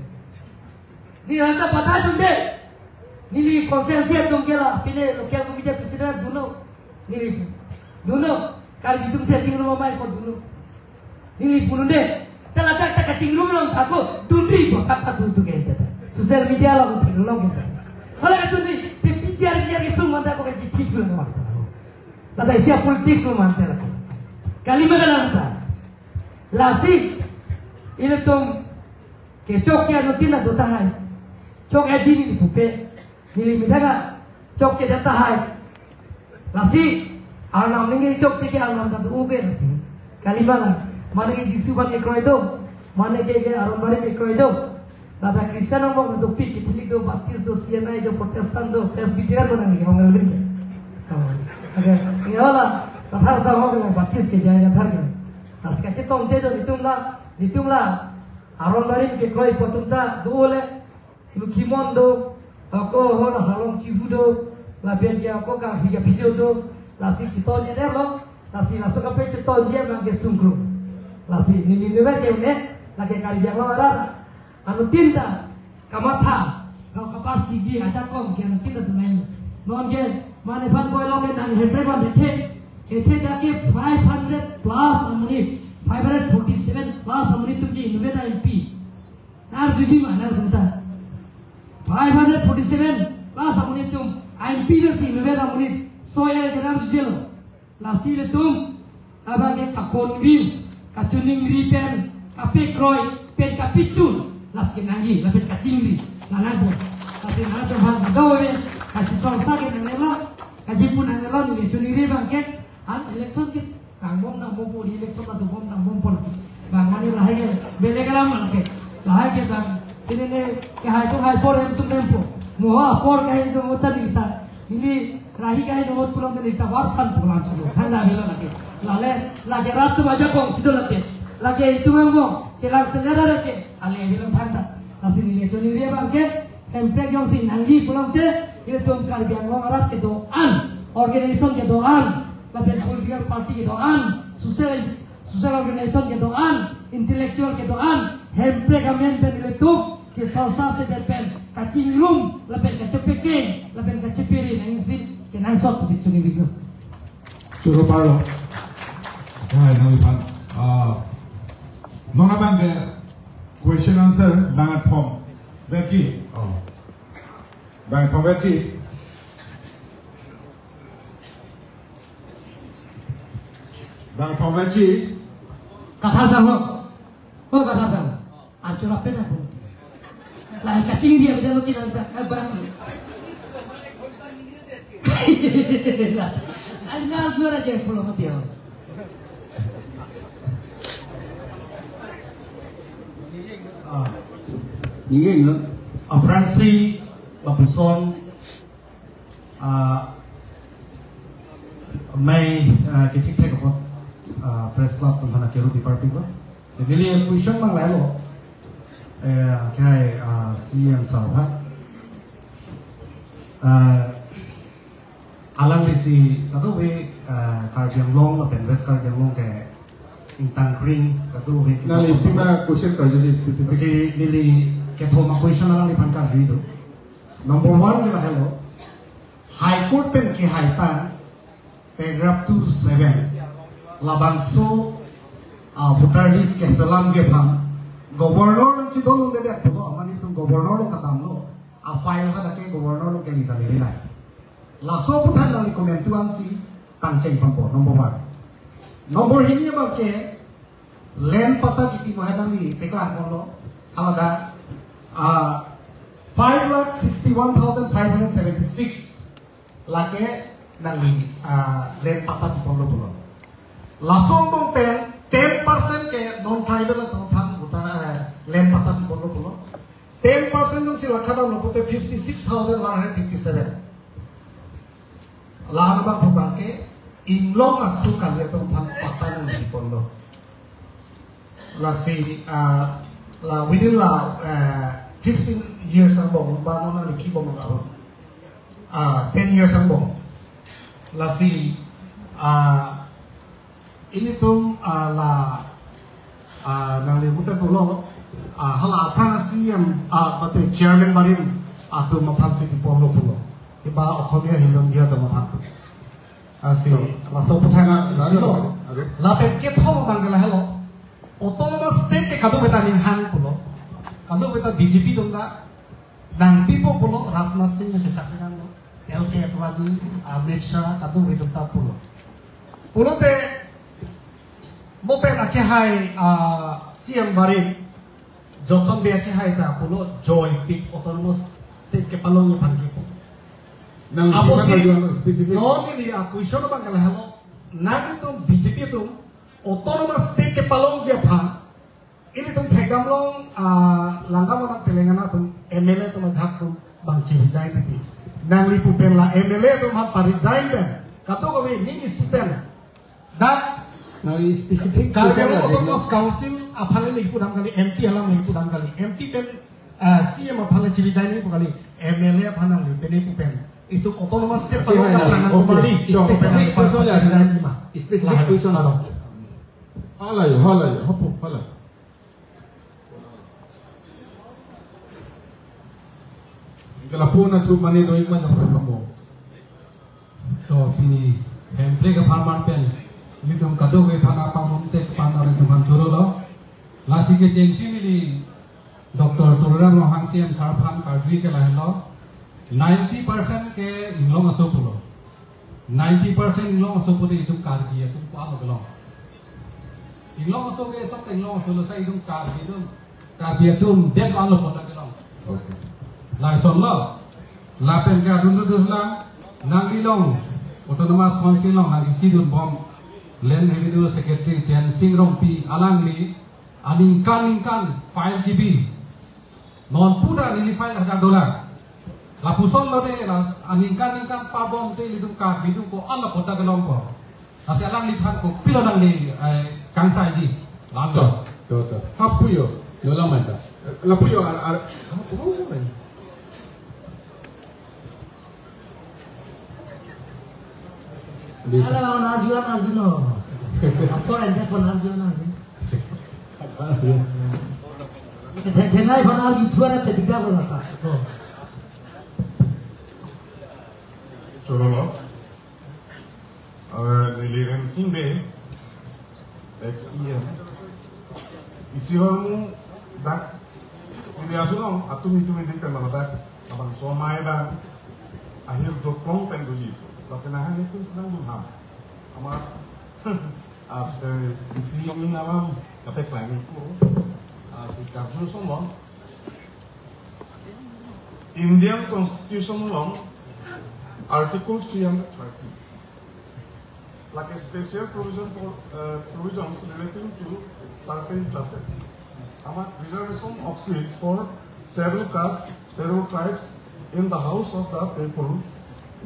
ni rasa patah junde ni konsensi tuh kira pilih lokal komite presiden dulu ni dulu karbi tuh saya cinu mamai kau dulu ni puluh deh telah tak kacing lu aku tundi kok kata tuh gitu sosial media lo teknologi kalau itu ni biar itu manda kau kasih cicil lo kata siap politik lo mantel kalimat dalam lasi ini tuh kecoknya nanti lah dota hai cok aji ni bupe nili midaga cok ke data hai lasi alam ni cok ke alam tak uge lasi kalimala mana ke jisu ban ekro itu mana ke aron bari ekro itu lada Kristen orang tu pik Katolik tu Baptis tu CNI tu Protestan tu Presbyterian mana ni orang lain ke okay ni lah kata sama orang Baptis ke jangan kata Askati tomte do ditumla aron bari ke koi potunta dole lukimondo ako hona halong chibudo la ben ya ko ka higa video do lasi kitolnya delo lasi laso ka pe kitolnya mangke sungkru lasi ni ba ke ne la ke kali yang lara anu tinta kamata kau kapas siji ada kom ke tinta tunai non je mane ban koi lo ke dan hebre ban dekhe इथे जाके 500 plus amuni 547 plus amuni तुमची इनवेदा एमपी नार जुजी माना तुमता 547 plus amuni तुम एमपी लो सी इनवेदा amuni soya जनाब जुजी लो लासी ले तुम अब आगे काकोनविंस काचुनिंग रिपेन कापे क्रोय पेन कापिचुन लासी nangi lapet kacingri nanago लासी नार तो भाग गावे काची संसा के ननेला काजी pun ननेला नुगे चुनिंग ri bangke election kit bom na bom puri election na bom na bom pol bang mani lahai ke bele kala man ke lahai ke bang ini ne ke hai por em tu nempo moha por kai to mota dita ini rahi kai no mot pulang dita war kan pulang sulu thanda bila lagi lage rat tu baja kong sido lage itu membo celang senjata lagi ale bila thanda nasi ni to ni re bang ke tempe jong si nangi pulang te itu tum kal biang ngong rat ke do an organisation ke do an Lapen political party ke doan social organization ke doan, intellectual ke doan, hempre kamen pen iletuk, ke salsa se pen kacing rum, lepen kacepeke, lepen kacepiri na insin ke nansot si cuni bigo. Curo parlo. Hai nang pan. Nona bang the question answer bang form. Veggie. Bang form veggie. Bang form veggie. Kata sama, oh kata sama. Acur apa dah? Lah kacing dia berjalan tidak barang. Alga suara je pulau mati awak. Những người ở France và Busan may cái thích thích của press club của thằng Kero department đó. Jadi dia question mang lain lo. Cái CM sao ha? Alang lisi atau we Karbiang Long atau West Karbiang Long kayak Intang Kring atau we. Nah, lima question kerja spesifik. Si nili ketoma question alang lipan karbi itu. Number 1 kita hello. High Court pen ki high pan paragraph 27 labangso voter list ke salam je phang governor ci donu de de to amani tum governor ka tamlo a file ha dake governor ke ni dali lai la so puthan dali komentuan si tangcheng pampo number 1 number ini ba ke len pata kiti mahadani teklan kono alada 5,61,576 lake nang len pata di polo polo lasong dong pen 10% ke non tribal atau phang utara len pata di polo polo 10% dong si lakada lo pute 56,157 lahan bang phubang ke inglong asu kali atau phang pata nang di polo la si la within la 15 years ang bong bano na liki bong mag 10 years ang bong la si ini tuh la nang limutan tulo hala pranasi yang bate chairman barin atau mapan si tipolo pulo iba okomia hilong dia atau mapan si la so putana silo la pekit ho bangala hello autonomous state ke kado beta ninhan pulo kado beta BJP dongga nang tipo pulo Rajnath Singh mencetak kan LK Advani Amit Shah kado beta pulo pulo te mopen ake hai CM Barin Johnson be ake hai ta pulo joy big autonomous state ke palong pangi po Nang apo si spesifik. no ni aku iso bang kala hello nagi tu BJP tu autonomous state ke palong je pha ini tu thegam long langkah orang Telangana tu MLA tu maghak tu bang Chihijai tadi nang lipu penla MLA tu mah parizain ben kato kami ni isten dan Nah, spesifik. kalau autonomous council apalagi lipu dam kali MP alam lipu dam kali MP pen CM apalagi Chihijai ni kali MLA apalagi pen lipu pen itu autonomous state palong peranan kembali Spesifik question ya. spesifik question ada Halayo, hopo, hala. Kalapuan na tu mani doing man ang kamu. So kini hempre ke farman pen lidum kado ke phana pamunte pana re tuman churolo lasi ke jengsi mili Dr. Turan Rohang CM Sarphan Kadri ke lahlo 90% ke inglong asopulo 90% inglong asopulo idum kargi itu pa lo inglong aso ke sok inglong aso lo sa idum kargi idum den pa lo pota ke lo Okay. lai son lo la pen ka dun la nang ilong autonomous council long nang kidun bom land revenue secretary Tian Sing Rong Pi alang ni aningkan file GB non pura ni file $1 la puson lo de la aningkan pa bom te lidung ka bidung ko ala kota gelong ko tapi alang li phan ko pilo nang ni kangsai di lando Toto. Hapuyo. yola mata Lapuyo Ada lawan Arjuna. Apa aja pun harus nanti. Jangan pun harus juara ketiga pun apa. Chorolo. Niliren Simbe. XEM. Isi orang dak. Ini asulong atum itu menjadi dak. Abang somai dak. Akhir dokong penduji. Laksanakan itu sedang belum. Amat. After isi ini alam kapek lagi itu. Si Kapsul Somong. Indian Constitution Law. Article 330, like a special provisions relating to certain classes. About reservation of seats for several castes, several tribes in the house of the people.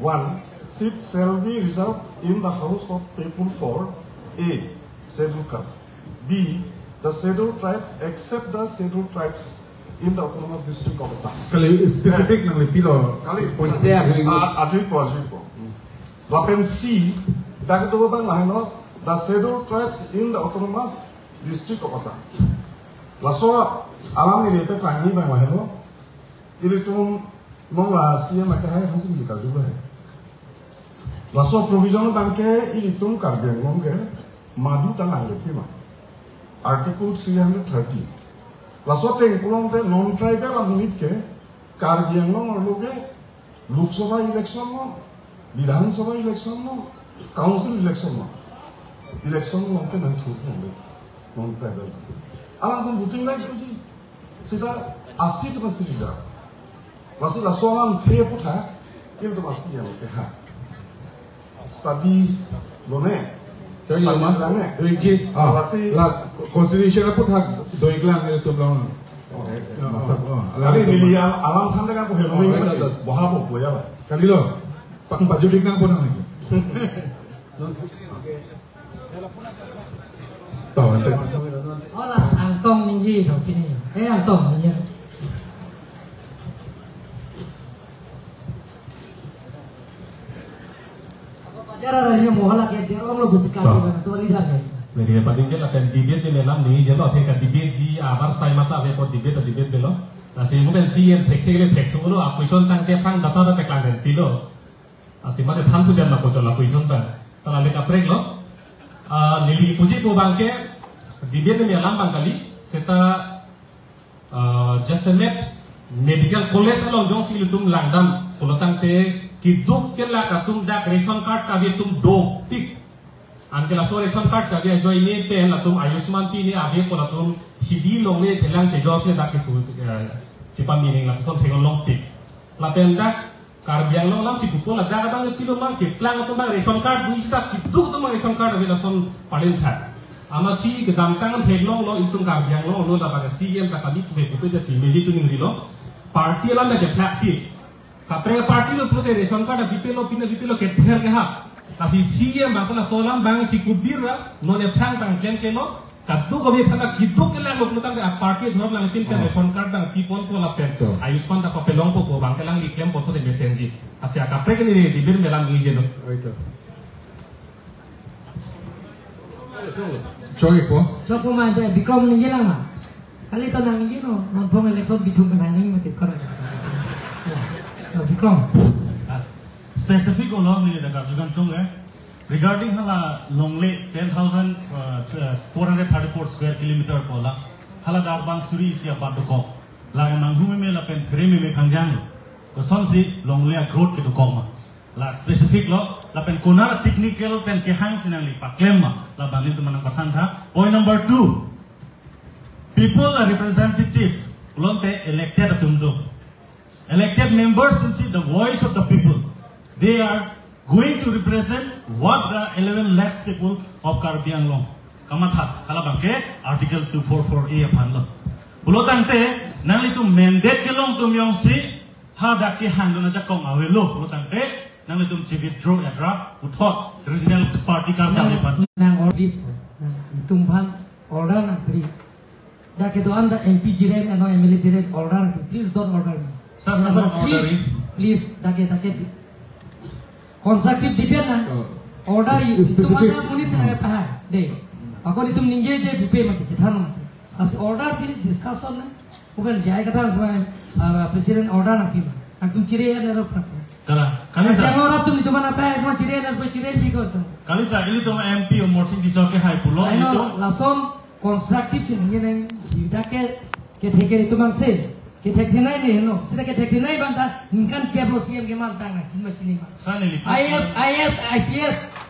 1. Seats shall be reserved in the house of people for A. Scheduled caste. B. The scheduled tribes except the scheduled tribes in the autonomous district of Assam. Kali specific nang pilo. Kali Pointea atri po. Lapen C, dak to bang lahino the scheduled tribes in the autonomous district of Assam. Laso alam ni lepe klangi bang lahino. Ili tum mongla siya makahai hansi kita juga. Laso provision bangke ili tum karbeng mongke madu tanah lepe ma. Article 330. Laso teng pulang te non tribal amnit ke Karbi Anglong loge Lok Sabha election mo, Vidhan Sabha election mo, council election mo ke nan thuk mo non tribal. Alam tum voting right kuji sida 80% sida. Laso laso alam the putha il to masih yang ke ha. Study lone Jadi lama, rigid. Lah, constitution apa tak doiklan itu belum. Kali milih alam tanda kan aku helmi kan, bahapa boleh lah. Kali lo, Pak Judik nang pun lagi. Tahu nanti. Oh lah, Angtong Ninji di sini. Angtong Ninji. Cara dia mohon lagi dia orang lo bersikap dengan tuan lisan ni. Jadi paling dia akan debate ni dalam ni, jadi apa yang debate ji, abar saya mata apa yang debate belo. Nasi mungkin si yang teknik solo, aku isun tang dia pang data teklan dan tilo. Nasi mana tham sudah nak kocok aku isun tang. Kalau mereka break lo, nili puji tu bangke debate ni dalam bang kali, seta Jasemet Medical College lo jong si lutung langdam, kalau tang te Kiduk ke la katung dak ration card ka bi tum do tik an ke la so ration card ka bi joy ne pe la tum Ayushman pi ni ave ko la tum hidi long ne telang se job se dak ke su chipa meaning la so thegol long tik la pen dak kar biang long lam si ku la dak bang kilo mang ke plang to bang ration card bu sta kiduk to mang ration card ave la son palin tha ama si ke dam tang theg long lo itung kar biang long lo da ba si em ka ka bi ku pe ja si meji tu ning ri lo party la me je plak pi Kapre parti lo pute ration card dipelo kether ke ha. Kasi siya bakla solam bang cikubira no ne phang bang ken kelo kaddu ko bi phana kiddu ke la lo plutang a parti dhor lang tin ke ration card bang people ko la pen Ayushman da ko pelong ko bang kelang li claim poso de message asia kapre ke ni dibir melam ni jeno. Sorry po. So kuma de Bikram ni jelang ma. Kali to nang ni no, non pong election bitung kan nang mati kor. Specific olong ni dekat juga tung regarding hala longle 10,434 square kilometer pola hala darbang suri isia badoko la manghume me la pen kreme me kangjang ko sonsi longle growth ke dokoma la specific lo la pen konar technical pen ke hang sinang li paklema la bangin tu manang patang tha. Point number 2, people are representative ulonte elected tumdo. Elected members can see the voice of the people. They are going to represent what the 11 lakhs people of Karbi Anglong. Kamatha, kalabangke Articles 244A upon law. Bulotante, nang itu mandate kelong tum yong si ha daki handona jakong awelo. Bulotante, nang itu withdraw yadra uthot regional party karta lepan. Nang ordis, tumpan order nang pri. Daki tu anda MP jiren atau MLA jiren order, please don't order me. Please, dake constructive debate na. order itu Specific. mana punis saya paham deh. Aku itu ninge je dupe mati cetan. As order pilih discussion na. Bukan jaya kata presiden order nak pilih. Aku ciri ada apa? Kalisa. Yang orang tu itu mana paham? Cuma ciri ada apa ciri sih kau tu. Kalisa ini tuh MP umur sing disoke hai pulo itu. Ayo langsung konstruktif ni neng. Kita ke theke itu mangse. Ke theke nai ni no. Sida ke theke nai banta. Inkan keblo siam ke mantang na. Cuma cini mah. Saneli. IS,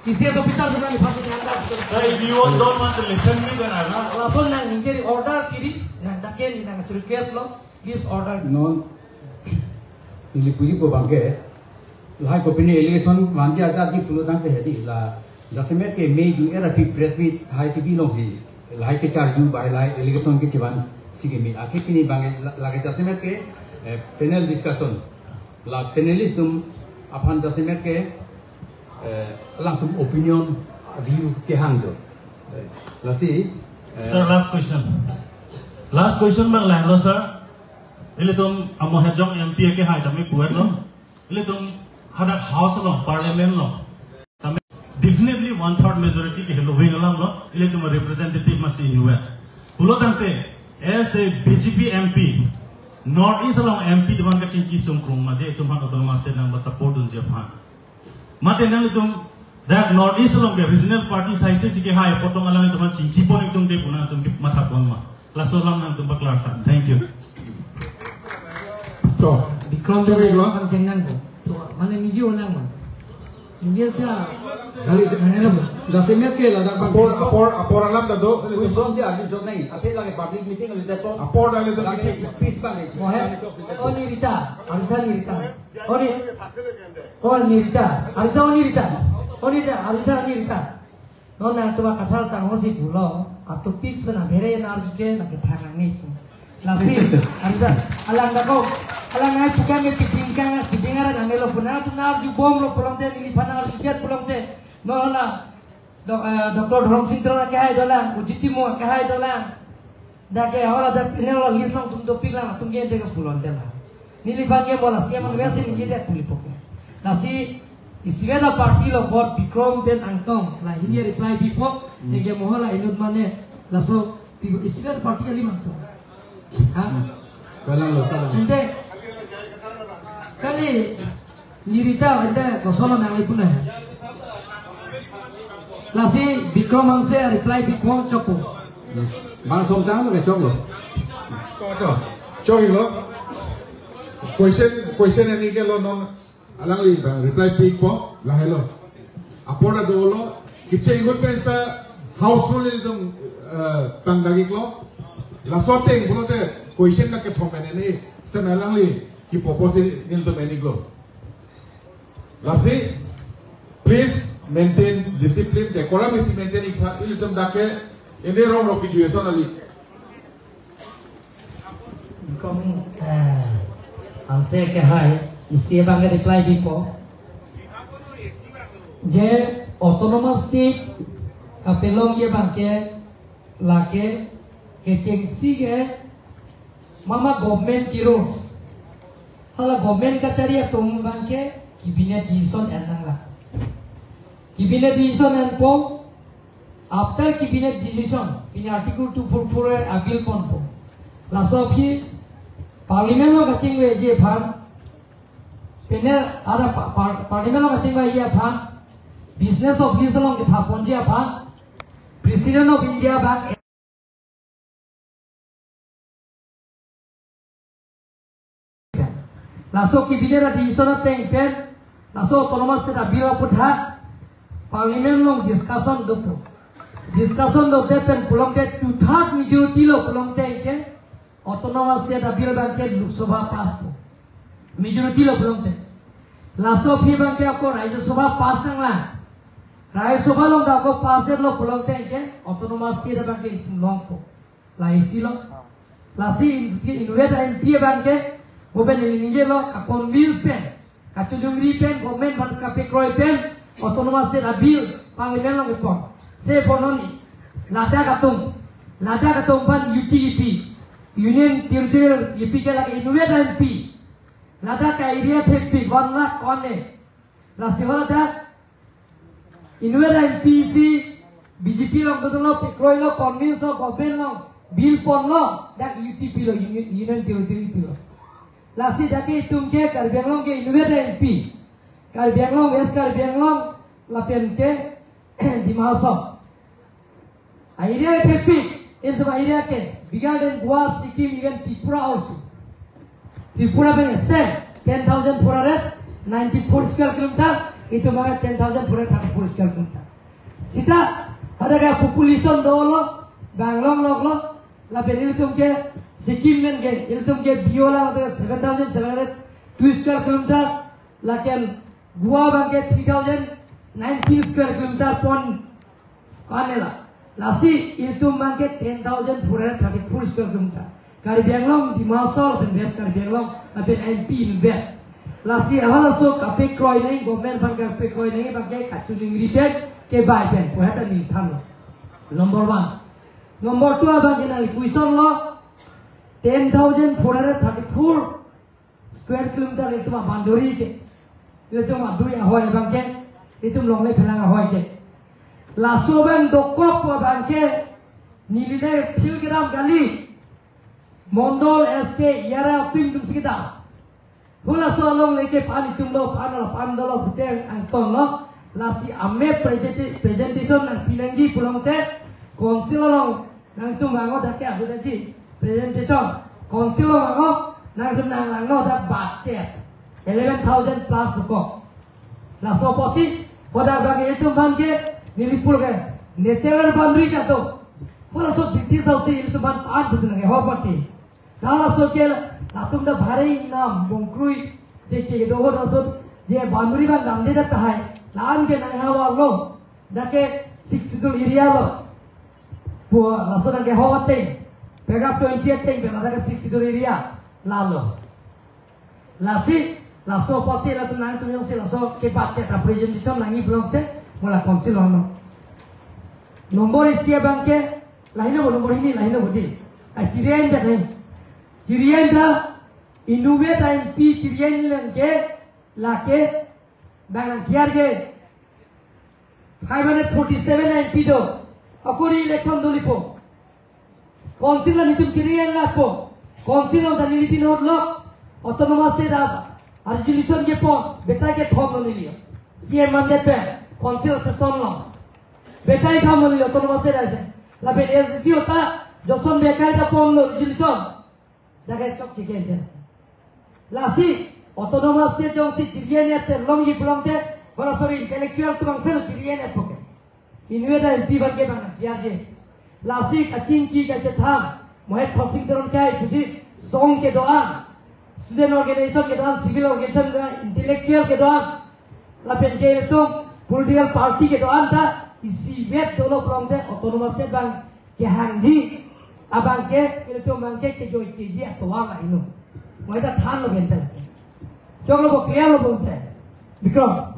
ICS officer sudah dipakai di atas. So if you don't want to listen me, then I will. Langsung nang ingkiri order kiri, nang taken nang curious lo, this order. non ili puji po bangke lahai ko pini allegation manja ada di pulo tang te hedi la dasemet ke mei ju era fi press meet hai tv long si lahai ke char ju bai lai allegation ke chiban sige mi akhe pini bange lage dasemet ke panel discussion la panelist tum apan dasemet ke langsung opinion view ke hangdo la si Sir, last question. Last question bang lang sir. Ile tum amo hejong MP ke hai tami puet lo. Ile tum hadak house lo, parliament lo. Tami definitely 1/3 majority ke hello wing alam lo. Ile tum representative masih inuet. Pulo tangte as a BJP MP North East along MP dewan ka cingki sungkrung maje tum han autonomous state nang ba support dun Japan. Mate nang itum that North East along the regional party size ke hai potong alang itum cingki pon itum de puna tum matha pon ma. Laso lam nang tum baklar. Thank you. So, Bikram Cakap tu lah. kan jangan tu. Mana ni dia orang mah. Dia dia kali mana tu? dasemet ke la dak bang apor alam dah do. Kui som si arjun jod nahi, ape lage public meeting le dato. Apor dah le do. Lage speech bang nahi. Oh ni Rita, Arita ni Rita. Oh ni Rita, Arita ni Rita. Oh ni Arita ni Rita. Nona tu kasar sang hosi pulau. Atau pix pernah bere na arjuke nak kethangan ni. Lasi, Arita, alang dako, alang ngai bukan ke kibingara ngamelo puna tu na arju bom lo pulang te ni pana arjuke pulang te. Nona Dr. Dhrom Singh Trona kahai dolang, ujiti mo kahai dolang. Dake awal ada penel list lang tum topik lang tum ke deka pulang te lah. Nili bange bola siaman wesi ni dia kulipoke. Lasi isivela party lo bot Bikram Ben Angtong lah ini reply before nege mohola inut mane laso isivela party ali mantu. Ha? Walang lo salah. Ente kali nirita ente kosolo nang lipuna. Lasi Bikram angse reply before chopo. Bang som tang lo ke chok lo. Cok lo. Question ni ke lo non alang li bang reply pick po lah hello. Apor dah do lo. Kipse ingut pensa house rule ni tum tangdagi lo. La sorting puno te question na ke phomen ni sana lang li ki propose nil to many go. Lasi please maintain discipline. Decorum is maintain ikha ilitum dake ini wrong situation ali. Bikram angse ke hai इसके बारे रिप्लाई दी को जे autonomous state का पेलोंग ये बांके लाके के चेंगसी के मामा गवर्नमेंट की रोज हला गवर्नमेंट का चरिया तुम बांके कैबिनेट डिसीजन एंडला कैबिनेट डिसीजन एंड को after cabinet decision in article 244 अपील कौन को लासो भी पार्लियामेंट लो कचिंग वे जे भाग Penel ada parlimen lo kasih bayi apa? Business of Islam lo kita ponji apa? President of India bang. Langsung kibinet di sana pengpen, langsung autonomous kita bila putha, parlimen lo discussion dopo. Discussion do depen pulang de 2/3 majority lo pulang de ke autonomous kita bila bang ke Lok Sabha pass. Majority lo belum te. Laso phi bang ke ako Rajya Sabha pass nang la. Rajya Sabha lo da ko pass de lo belum te ke autonomous ke bang ke long ko. La isi lo. Lasi inuet MP bang ke open ninge lo ka convince pen. Ka chudungri pen government ban ka pe kroi pen autonomous ke bill parliament lo ko. Se bononi. Lada katung ban UTP. Union Territorial UP ke la inuet MP. Lada ka area take 1 lakh kone. La siwala da Inuera MPC BJP lo betul lo Pikroi lo Convince lo Government lo Bill pon lo dak UTP lo Union Territory lo. Lasi daki tumke Karbi Anglong ke Inuera MP Karbi Anglong West Karbi Anglong lapian ke di Mahasab. Area traffic is the area ke bigger than Goa, Sikkim, even Tripura also. Tripura being same 10,494 square kilometer. Itu maka 10,434 square kilometer. Sita ada kayak population dolo, Banglong lo, lapian itu ke Sikkim men ke, itu ke Biola ada 7,702 square kilometer, lakian Goa bangke 3,019 square kilometer pon kanela. Lasi itu bangke 10,434 square kilometer. Karbi Anglong di Mahasal dan West Karbi Anglong lapian MP in bed. Lasi awal so kape kroi nai government ban kape kroi nai bagai kacuning ribet ke bai pen ko hata ni thang. Number 1. Number 2 abang kenal kuison lo 10,434 square kilometer itu mah bandori ke. Itu mah dui ahoy bang ke. Itu longlai phelang ahoy ke. Laso ban dokok ko bang ke nilai kilogram kali Mondol SK Yara tim tum sekitar. Hula solong leke pani tumlo panala pandalo puteng angton lo lasi ame presentation nang pinanggi pulang te konsil long nang tumbango dake abu daji presentation konsil long nang tumnang langno dak budget 11,000 plus buko laso posi pada bagi itu bangke nilipul ke natural boundary kato hula so British house itu ban pan busenang hopati kalau so kel latung dah bahari nam bongkrui देखिए दोगो रसोद ये बांदुरी बन नाम दे देता है लान के नंगा वालों दके 6 एरिया लो वो रसोद के होते पेगा 28 टेंग पे लगा 6 एरिया लालो लासी लासो पसी ला tu nang tu yang si laso ke pace ta presentation nangi blogte mola konsil hono nomor isia bangke lahino nomor ini lahino bodi ai cirian da nahi cirian da Innovate MP Chirian ke lake bangang kiar ke 547 MP do akuri election dolipo council ni tum Chirian lapo council on the niliti nod lo autonomous se da resolution ke pon beta ke thom lo nilio CM mandate pe council se son lo beta ke thom lo nilio autonomous se da la be SC hota joson bekai da pon lo resolution da ke chok ke Lasi autonomous se jong si Chirian te long yi belong te wala sorry intellectual tu bang sel Chirian te poke inweda MP bang ke bang ya je lasi kacing ki ka chatham mohet phosing teron kai busi song ke doan student organization ke doan civil organization ke intellectual ke doan la pen ke tu political party ke doan ta isi vet dolo belong te autonomous se bang ke hangji abang ke itu bang ke joy ke ji atwa la inu Mereka tahan lo bentar, jangan lo clear lo bentar, Bikram,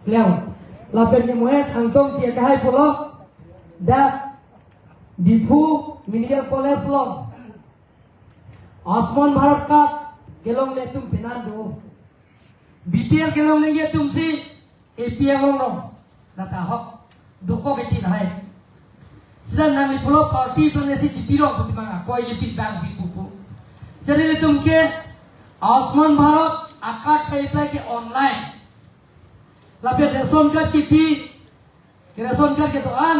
clear. Lapennya muat angkong tiada kahai pulau, dah dipu medical college lo, Asman Bharat ka kelong le tum penado, BPL kelong le tum si APL lo, nata hok, doko beti lahai. Sedang nang di pulau parti tu nasi cipiro pun semangat, kau ye pit bang si pupu. Jadi तुमके आयुष्मान भारत आकाट कहीं के ऑनलाइन लाभे ration card की फी ration card के दौरान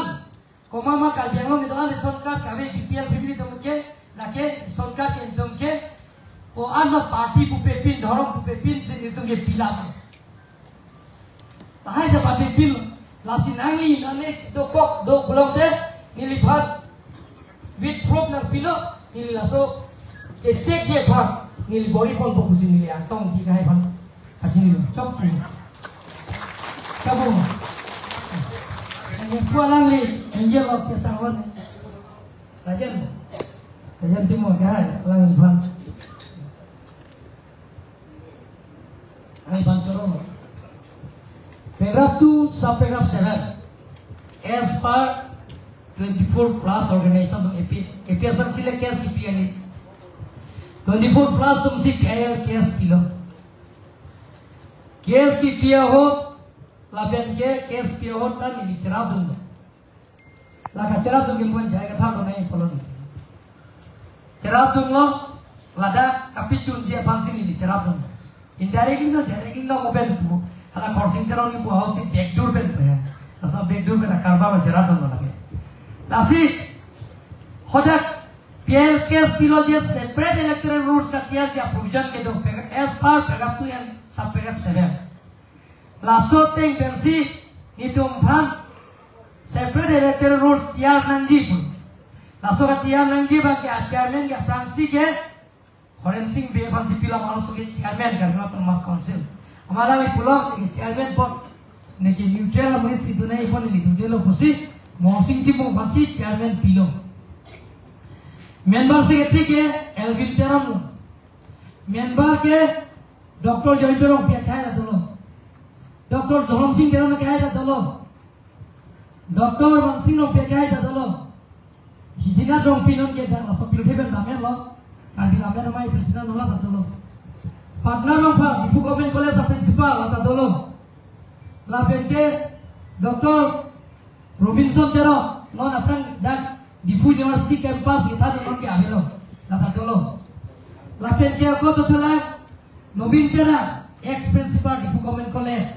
कोमामा का बैंकों के दौरान रेशन कार्ड कभी बीपीएल भी तुमके लाके रेशन कार्ड के तुमके वो अन्य पार्टी पुपे पिन धर्म पुपे पिन से तुमके पिला दो ताहे जब पार्टी पिन लासी नांगी नाने दो बुलाओ थे नीलिफार विद प्रूफ न पिलो नीलिलासो के चेक ये भाग नीली बॉडी कौन फोकस नीली आंतों की का है भाग अच्छी नीली चौक की कब हो ये पुआलांग ली ये लोग के सावन राजन timur क्या है लांग भाग आई भाग करो paragraph 2 subparagraph 7 as per 24 plus organization of APS select case EPL 24 plus तुम सी KS किलो केस की किया हो laben ke kes piot kan ini cerap dong. Laka cerap dong yang jaya kata dong nih kolon. Cerap dong lo, lada kapi cun dia pangsin ini cerap dong. Indirectly no mobil tu, ala crossing cerap ni buah house backdoor ben tu ya. Asal backdoor ben akarba cerap dong lagi. Nasi, hodak PL kes pilo dia separate electoral rules ka tiar dia provision ke dong. As per paragraph 2 and subparagraph 7. Laso teng bensi hitung pan separate electoral rules tiar nangji pun. Laso ka tiar nangji bagi chairman ke Fransi ke Horen Singh be Fransi pila malu sugi chairman kan kenapa mas council. Amala ni pulau ke chairman pun neki neutral amrit situ naik pun ni neutral kusi mau sing timu masih chairman pilo. Member secretary ke Elvin Teramu. Member ke Dr. Joyterong pihak kaya dulu. Dr. Dhorom Singh Teramu kaya dulu. Dr. Mansingh pihak kaya dulu. Hijina dong pinon ke dah langsung pilih ben ramen lo. Kami ramen nama presiden nolak dulu. Partner dong pak di Government College principal atau dulu. Lapen ke Dr. Robinson Tero non apang dan di University campus kita di mana ambil lata dulu. Lapen ke aku tu telah Nobin Tera ex principal di Government College.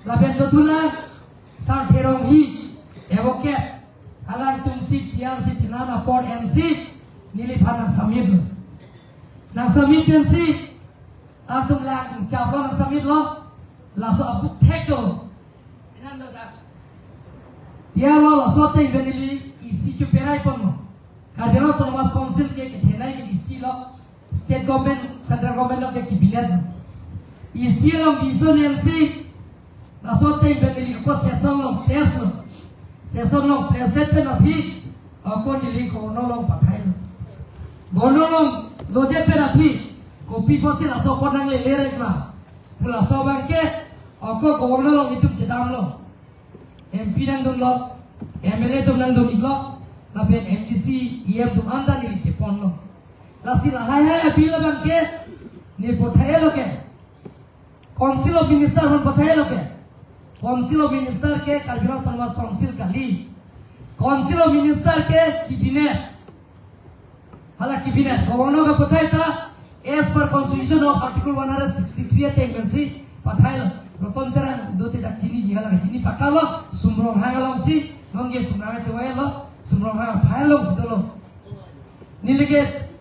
Lapen tu telah Sar Therong Hi advocate alang tungsi tiang si pinana port MC nili panas samit lo. Nang samit MC atum lang cakap nang samit lo laso abuk teko. Inan do dah. Dia lo laso teng benili isi cuperai pun lo. Kadang tu mas council ke kenai ke isi lo state government central government lo ke kabinet. Isi lo biso MC laso teng benili ko sesong lo test lo. Sesong lo preset pe napi aku nili ko nolong pakai lo. Nolong lo je pe napi kopi posi laso ko nang le lerek na. Pula so bangke aku ko nolong itu jedam lo. MP nang dong lo, MLA dong nang dong lo, lapen MDC EM dong anda ni cepon lo. Lasi lahai bila bangke ni potai lo ke. Council of Minister pun potai lo ke. Council of Minister ke kalbira tanwas council kali. Council of Minister ke cabinet. Hala cabinet. Governo ka potai ta as per Constitution of Article 163 tengency potai lo. Rotonteran do tidak cini jika lagi cini pakalo sumrong hangalong si nongge sumrong cewek lo sumrong hangal phalong sidolo. Nilike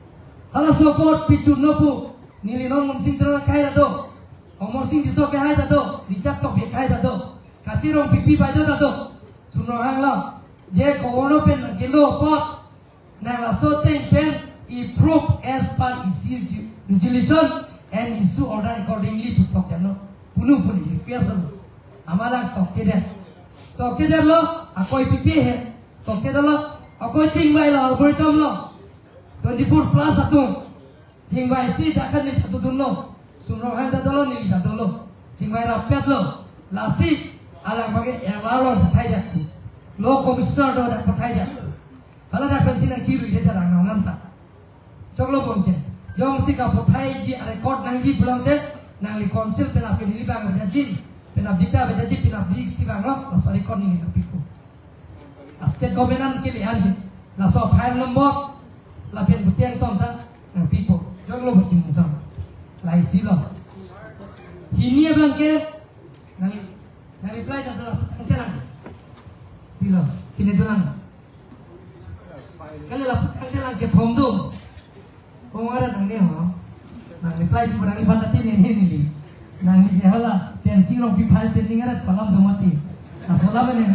hala support picu nopu nili non mumsing terang kaya do. Omor sing diso kaya do, dicap tok be kaya do. Kacirong pipi bajo do. Sumrong hangalong je kowono pen kilo pot na la sote pen improve as per issue resolution and issue order accordingly to Tokyo. Punuh pun biasa. Amalan Tokyo lo, aku pipi he. Tokyo lo, aku cingbai lo, algorithm lo. 24 plus 1. Cingbai si dakan ni satu dulu. Sumrong hang dulu ni dulu. Cingbai rapiat lo. Lasi alang bagai elalo pakai dah. Lo komisioner do dah pakai dah. Kalau dah pensi nang kiri dia dah nang nanta. Coklo bonce. Jom si ka pakai ji record nang di pulang deh. Nang li konsil penap ini bang berjanji penap dita berjanji penap di si bang lo laso rekod ni tapi ko state government ke lihat laso file number lapen butiang tom ta nang pipo jog lo bocim musam lai silo ini bang ke nang reply ta dalam angkelan silo kini tulang kalau laput angkelan ke thomdo pengara nang ne ho nang reply di barang ibadat ini nang ni hala tensi ro bifal pending arat palam domati asola bene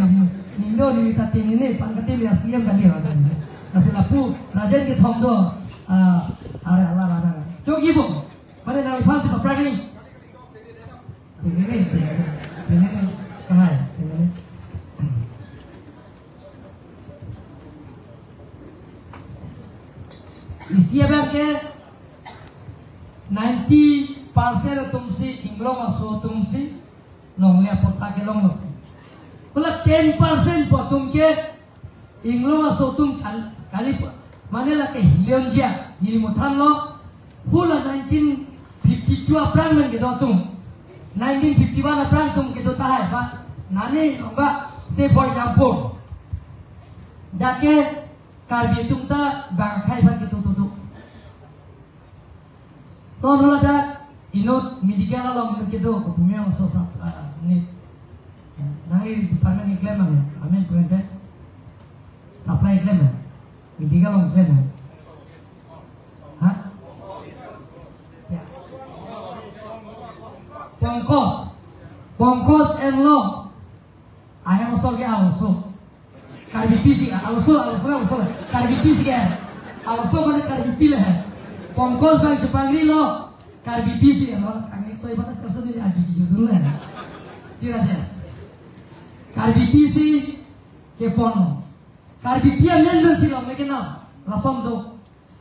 nindo ni ta ini pangkati li asiam kali ha asila pu rajan ke thomdo are ala ala jogi bo mane nang ifal se pragi ini kahai isi apa ke 90% तुमसे इंग्लो मासो तुमसे लोंगले पत्ता के लोंग लो मतलब 10% पर तुमके इंग्लो मासो तुम खाली माने ला के हिलियंजिया हिली मुथान लो फुल 1952 अपरांग में के दो तुम 1951 apran tum kita tahu pak. Nani mbak, say for example, dake karbi tum ta bangkai pak kita tutu. Ton ada inut medical along kita punya sosok ni. Nanti department iklan mana? Amin kurang supply iklan mana? Medical along iklan mana? Hah? Pongkos and law. I am also get also. Karbi PC also. Karbi PC kan. Also mana karbi pilih kan. Pongkos bang Jepang ni lo. Karbi PC kan. Kami soal mana terus ni aji dulu kan. Tidak jelas. Karbi PC ke pono. Karbi pia menden sih lo mereka nak. Langsung tu.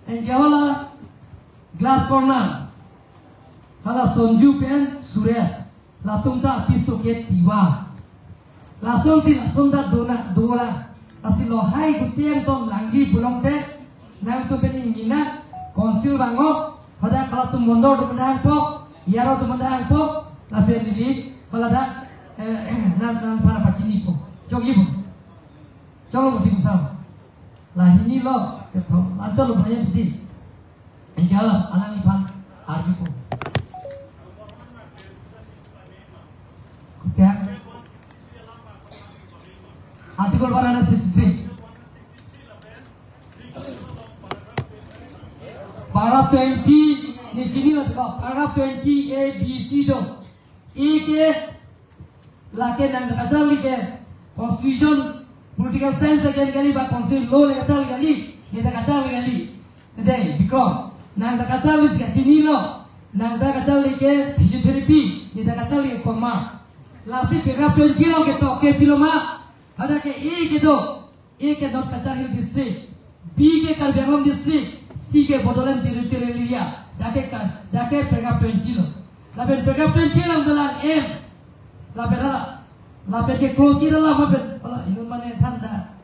Enjawala glass corner. Hala sonju pen Suresh. Latung tak pisau ke tiwa. Langsung tak dona. Tapi lo hai kutian tom langgi bulong te. Nam tu pen ingina konsil bangok. Pada kalau tu mundur tu mendahan pok. Iaro tu mendahan pok. Tapi ini kalau dah nam para pacini pok. Jogi pok. Jangan mesti kusam. Lah ini lo. Antar lo banyak putih. Enjalan alang ipan arju pok. Ya. Artikel 163. Paragraph 20 ni sini lah tu. Paragraph 20 A B C tu. E ke laki nang kacau lagi constitution political science again kali bah constitution law lagi kacau kali. Ni tak kacau kali. Jadi because nang kacau lagi kat sini lo. Nang kacau lagi physiotherapy. Ni tak kacau lagi commerce. Lasi paragraph 20 lo kita ke filma ada ke A ke do A ke North Kachari district B ke Kalbangam district C ke Bodolan territorial area dake paragraph 20 lo laben paragraph 20 lo dalam M laben ke close ira la maben pala inun mane thanda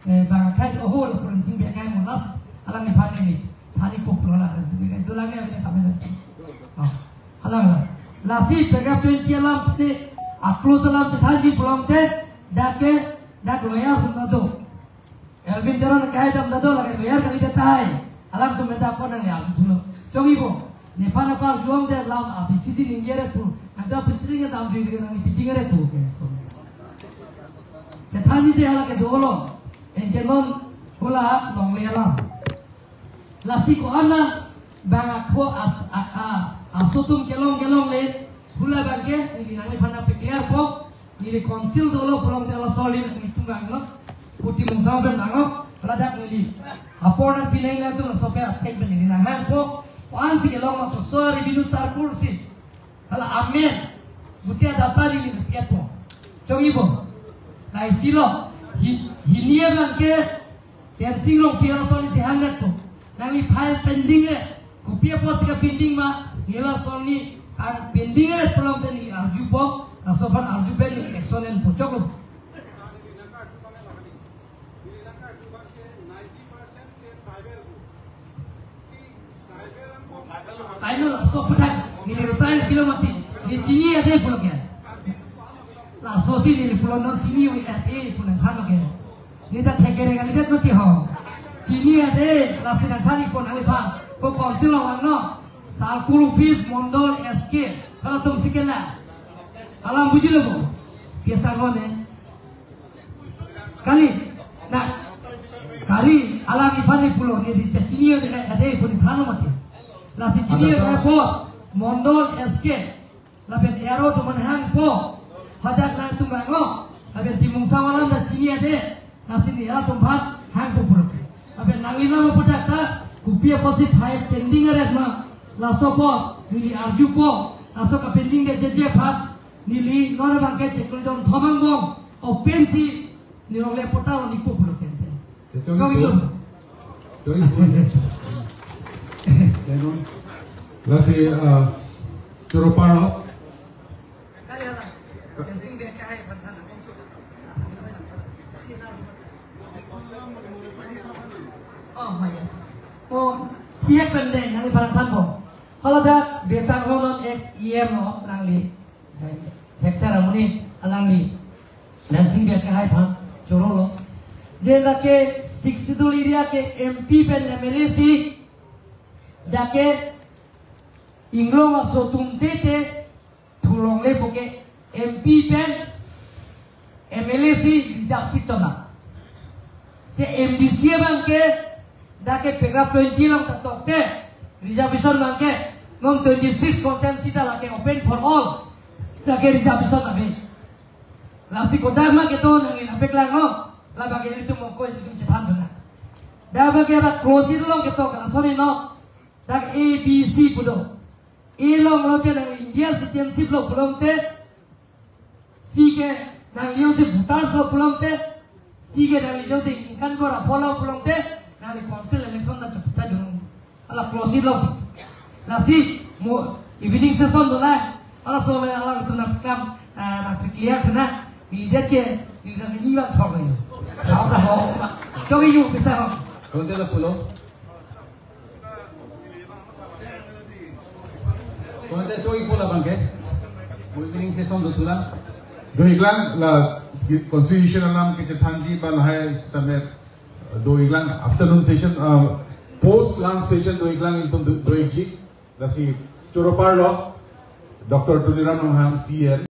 bangkai oh lo prinsip be kai molas alang ni phani ko prola prinsip ke dolang ni kami alang lasi paragraph 20 alam te aklu salam thaji pulang te dake dak loya bunda do elvin jaran kai dam do lagi loya kali tai alam tu meta apa nang ya dulu cogi bo ne pana par juang de lam abisi ninjere tu ada abisi ke dam ju ke nang pitingere tu ke thaji te ala ke dolo en kenon hola long le alam lasi ko ana bang ko asutum kelong le hula bangke ni nang pana pe clear po ni konsil dolo pulang tela solid ni tunggang no putih mungsau ben nangok ladak ni apor pinai na tu sope atek ben ni nang po wan si kelong ma sori binu sar kursi ala amen butia data ni piat po cogi po nai silo hinia bangke tensi long pia soli si hangat po nang ni file pending re kopia po si ka pending ma nila soli ar pending re pulang tani arju po nasopan arju ben excellent po choklo ayo so pedan ni reply kilo mati ni sini ada pulang ya la so si ni pulang non sini wi pulang kan ke ni tak tegere kali det mati ho sini ada la sinan kali pon ali pa ko konsil lawan no salkulu fees mondol SK kalau tum sikela alam buji lo biasa gone kali nak kali alam ipani pulo ni di sini ada pun khano mati la si sini ada po mondol SK la ben ero tu manhang po hadat la tu mango aben timung sawalan da sini ada la sini ya tu bhat hang po pulo aben nangila mo patata kupia posit hai pending ada ma la sopo nili arju po aso ka pending de jeje phat nili nora bangke cekul don thomang bom o pensi ni role potao ni po pulo kente kau itu lasi Curuparo kali ala penting de kai pantan oh maya oh siap pendek nang pantan bom Haladak besang honon ex EM langli hexaramuni alangli dancing dia ke hai pan chorolo dia dake 62 area ke MP pen MLC dake inglo maso tumtete tulong le poke MP pen MLC dijak citona se MDC bangke dake pegra 20 long tatokte reservation bangke ngom 26 content sita lake open for all dake reservation abis lasi kodama keto nangin apek lang no la bage itu moko itu cetan dona da bage ra close long keto kala soni no dak ABC pudo ilong lote nang India citizenship lo pulomte sige nang yose Bhutan lo pulomte sige nang yose inkan ko ra follow pulomte nang council election na tuta jung ala close lo lasi mo evening session dona ala so me ala tu na kam na clear na lihat ke lihat ni ba thong ni sao ta ho cho cái yu bisa ho Konten la pulo. Konten choi pula bangke. Evening session do tulang. Doiglang la constitution alam ke thanji bal hai stamet doiglang afternoon session post lunch session doiglang intum doigji dasi choropar lo Dr. Tuliram Ham CR